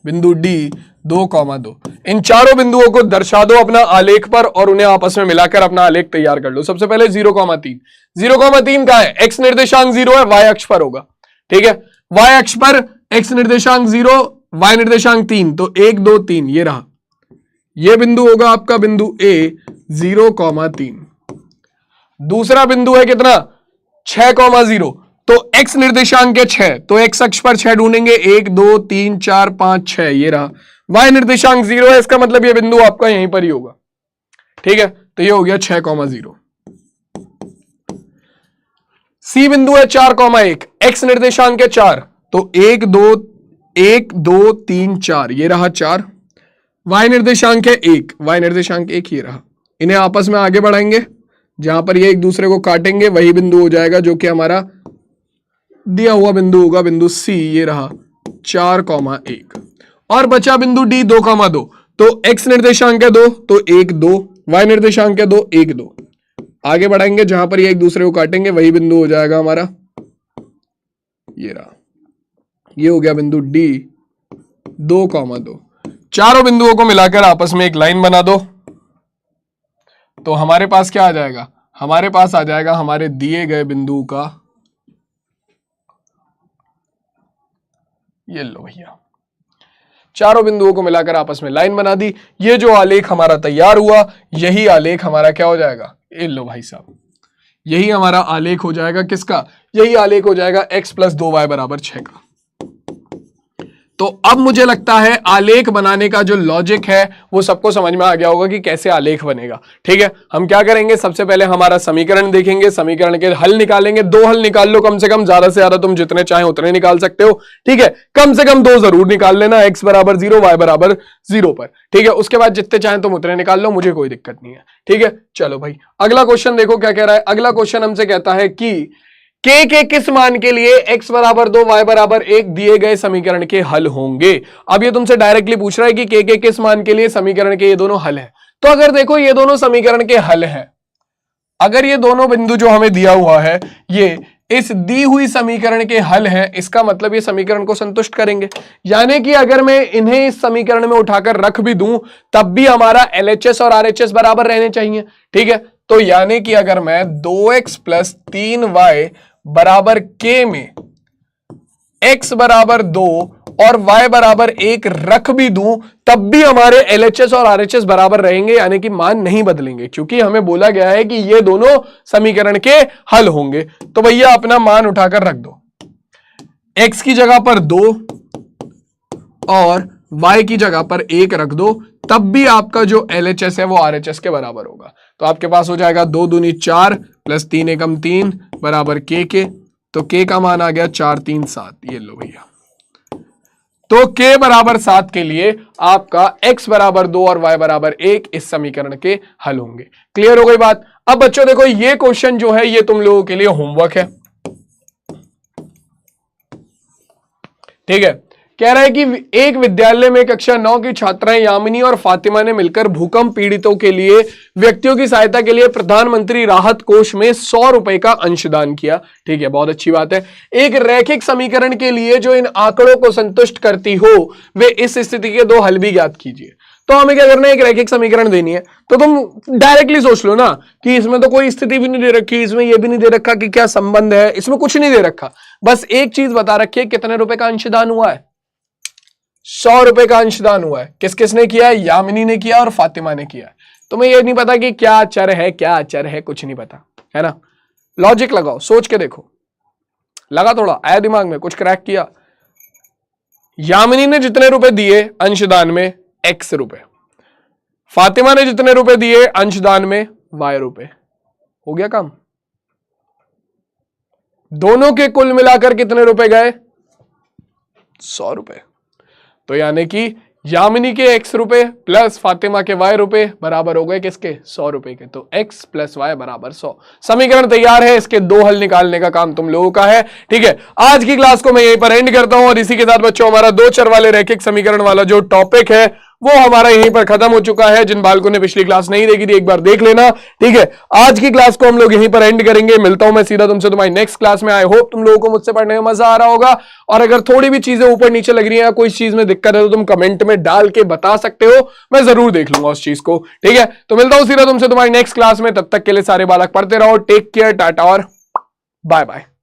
बिंदु D 2,2। इन चारों बिंदुओं को दर्शा दो अपना आलेख पर और उन्हें आपस में मिलाकर अपना आलेख तैयार कर लो। सबसे पहले 0,3, 0,3 कहां है, x निर्देशांक 0 है, y अक्ष पर होगा। ठीक है, y अक्ष पर x निर्देशांक 0, y निर्देशांक 3, तो 1 2 3 ये रहा, ये बिंदु होगा आपका बिंदु A 0,3। दूसरा बिंदु है कितना 6,0, तो x निर्देशांक है 6, तो x अक्ष पर 6 ढूंढेंगे, 1 2 3 4 5 6 ये रहा। y निर्देशांक 0 है, इसका मतलब ये बिंदु आपका यहीं पर ही होगा। ठीक है, तो ये हो गया 6,0। C बिंदु है 4,1, x निर्देशांक है 4, तो 1 2 3 4 ये रहा 4। y निर्देशांक है 1, y निर्देशांक 1 ये रहा। इन्हें आपस में आगे बढ़ाएंगे, जहां पर ये एक दूसरे को काटेंगे वही बिंदु हो जाएगा जो कि हमारा दिया हुआ बिंदु होगा, बिंदु C ये रहा 4,1। और बचा बिंदु D 2,2, तो x निर्देशांक है 2, तो 1 2, y निर्देशांक है 2 1 2। आगे बढ़ाएंगे, जहां पर ये एक दूसरे को काटेंगे वही बिंदु हो जाएगा हमारा, ये रहा, ये हो गया बिंदु D 2,2। चारों बिंदुओं को मिलाकर आपस में एक लाइन बना दो, तो हमारे पास क्या आ जाएगा, हमारे पास आ जाएगा हमारे दिए गए बिंदु का, ये लो भैया, चारों बिंदुओं को मिलाकर आपस में लाइन बना दी। ये जो आलेख हमारा तैयार हुआ, यही आलेख हमारा क्या हो जाएगा, ये लो भाई साहब, यही हमारा आलेख हो जाएगा किसका, यही आलेख हो जाएगा x प्लस 2y बराबर 6 का। तो अब मुझे लगता है आलेख बनाने का जो लॉजिक है वो सबको समझ में आ गया होगा कि कैसे आलेख बनेगा। ठीक है, हम क्या करेंगे, सबसे पहले हमारा समीकरण देखेंगे, समीकरण के हल निकालेंगे। 2 हल निकाल लो कम से कम, ज्यादा से ज्यादा तुम जितने चाहे उतने निकाल सकते हो। ठीक है, कम से कम 2 जरूर निकाल लेना, x बराबर 0 y बराबर 0 पर। ठीक है, उसके बाद जितने चाहे तुम उतने निकाल लो, मुझे कोई दिक्कत नहीं है। ठीक है, चलो भाई अगला क्वेश्चन देखो क्या कह रहा है। अगला क्वेश्चन हमसे कहता है कि k के किस मान के लिए x बराबर 2 y बराबर 1 दिए गए समीकरण के हल होंगे। अब ये तुमसे डायरेक्टली पूछ रहा है कि k के किस मान के लिए समीकरण के ये दोनों हल हैं। तो अगर देखो ये दोनों समीकरण के हल हैं, अगर ये दोनों बिंदु जो हमें दिया हुआ है ये इस दी हुई समीकरण के हल हैं, इसका मतलब ये समीकरण को संतुष्ट करेंगे। यानी कि अगर मैं इन्हें इस समीकरण में उठाकर रख भी दूं तब भी हमारा LHS और RHS बराबर रहने चाहिए। ठीक है, तो यानी कि अगर मैं 2x प्लस 3y बराबर k में x बराबर 2 और y बराबर 1 रख भी दूं तब भी हमारे LHS और RHS बराबर रहेंगे, यानी कि मान नहीं बदलेंगे, क्योंकि हमें बोला गया है कि ये दोनों समीकरण के हल होंगे। तो भैया अपना मान उठाकर रख दो, x की जगह पर 2 और y की जगह पर 1 रख दो, तब भी आपका जो LHS है वो RHS के बराबर होगा। तो आपके पास हो जाएगा 2 दूनी 4 प्लस 3 एकम 3 बराबर k के, तो k का मान आ गया 4 3 7। ये लो भैया, तो k बराबर 7 के लिए आपका x बराबर 2 और y बराबर 1 इस समीकरण के हल होंगे। क्लियर हो गई बात। अब बच्चों देखो ये क्वेश्चन जो है ये तुम लोगों के लिए होमवर्क है। ठीक है, कह रहा है कि एक विद्यालय में कक्षा 9 की छात्राएं यामिनी और फातिमा ने मिलकर भूकंप पीड़ितों के लिए व्यक्तियों की सहायता के लिए प्रधानमंत्री राहत कोष में 100 रुपए का अंशदान किया। ठीक है, बहुत अच्छी बात है। एक रैखिक समीकरण के लिए जो इन आंकड़ों को संतुष्ट करती हो वे इस स्थिति के 2 हल भी ज्ञात कीजिए। तो हमें क्या करना है, एक रैखिक समीकरण देनी है। तो तुम डायरेक्टली सोच लो ना कि इसमें तो कोई स्थिति भी नहीं दे रखी, इसमें यह भी नहीं दे रखा कि क्या संबंध है, इसमें कुछ नहीं दे रखा, बस एक चीज बता रखी है कितने रुपए का अंशदान हुआ है। 100 रुपए का अंशदान हुआ है। किस किसने किया है? यामिनी ने किया और फातिमा ने किया है। तुम्हें ये नहीं पता कि क्या चर है क्या अचर है, कुछ नहीं पता है ना। लॉजिक लगाओ, सोच के देखो, लगा थोड़ा, आया दिमाग में, कुछ क्रैक किया। यामिनी ने जितने रुपए दिए अंशदान में x रुपए, फातिमा ने जितने रुपए दिए अंशदान में y रुपए, हो गया काम। दोनों के कुल मिलाकर कितने रुपए गए? 100 रुपए। तो यानी कि यामिनी के x रुपए प्लस फातिमा के y रुपए बराबर हो गए किसके? 100 रुपए के। तो x प्लस y बराबर 100। समीकरण तैयार है, इसके दो हल निकालने का काम तुम लोगों का है। ठीक है, आज की क्लास को मैं यहीं पर एंड करता हूं और इसी के साथ बच्चों हमारा दो चर वाले रैखिक समीकरण वाला जो टॉपिक है वो हमारा यहीं पर खत्म हो चुका है। जिन बालकों ने पिछली क्लास नहीं देखी थी एक बार देख लेना। ठीक है, आज की क्लास को हम लोग यहीं पर एंड करेंगे। मिलता हूं मैं सीधा तुमसे तुम्हारी नेक्स्ट क्लास में। आई होप तुम लोगों को मुझसे पढ़ने में मजा आ रहा होगा, और अगर थोड़ी भी चीजें ऊपर नीचे लग रही है या कोई चीज में दिक्कत है तो तुम कमेंट में डाल के बता सकते हो, मैं जरूर देख लूंगा उस चीज को। ठीक है, तो मिलता हूं सीधा तुमसे तुम्हारी नेक्स्ट क्लास में। तब तक के लिए सारे बालक पढ़ते रहो। टेक केयर, टाटा और बाय बाय।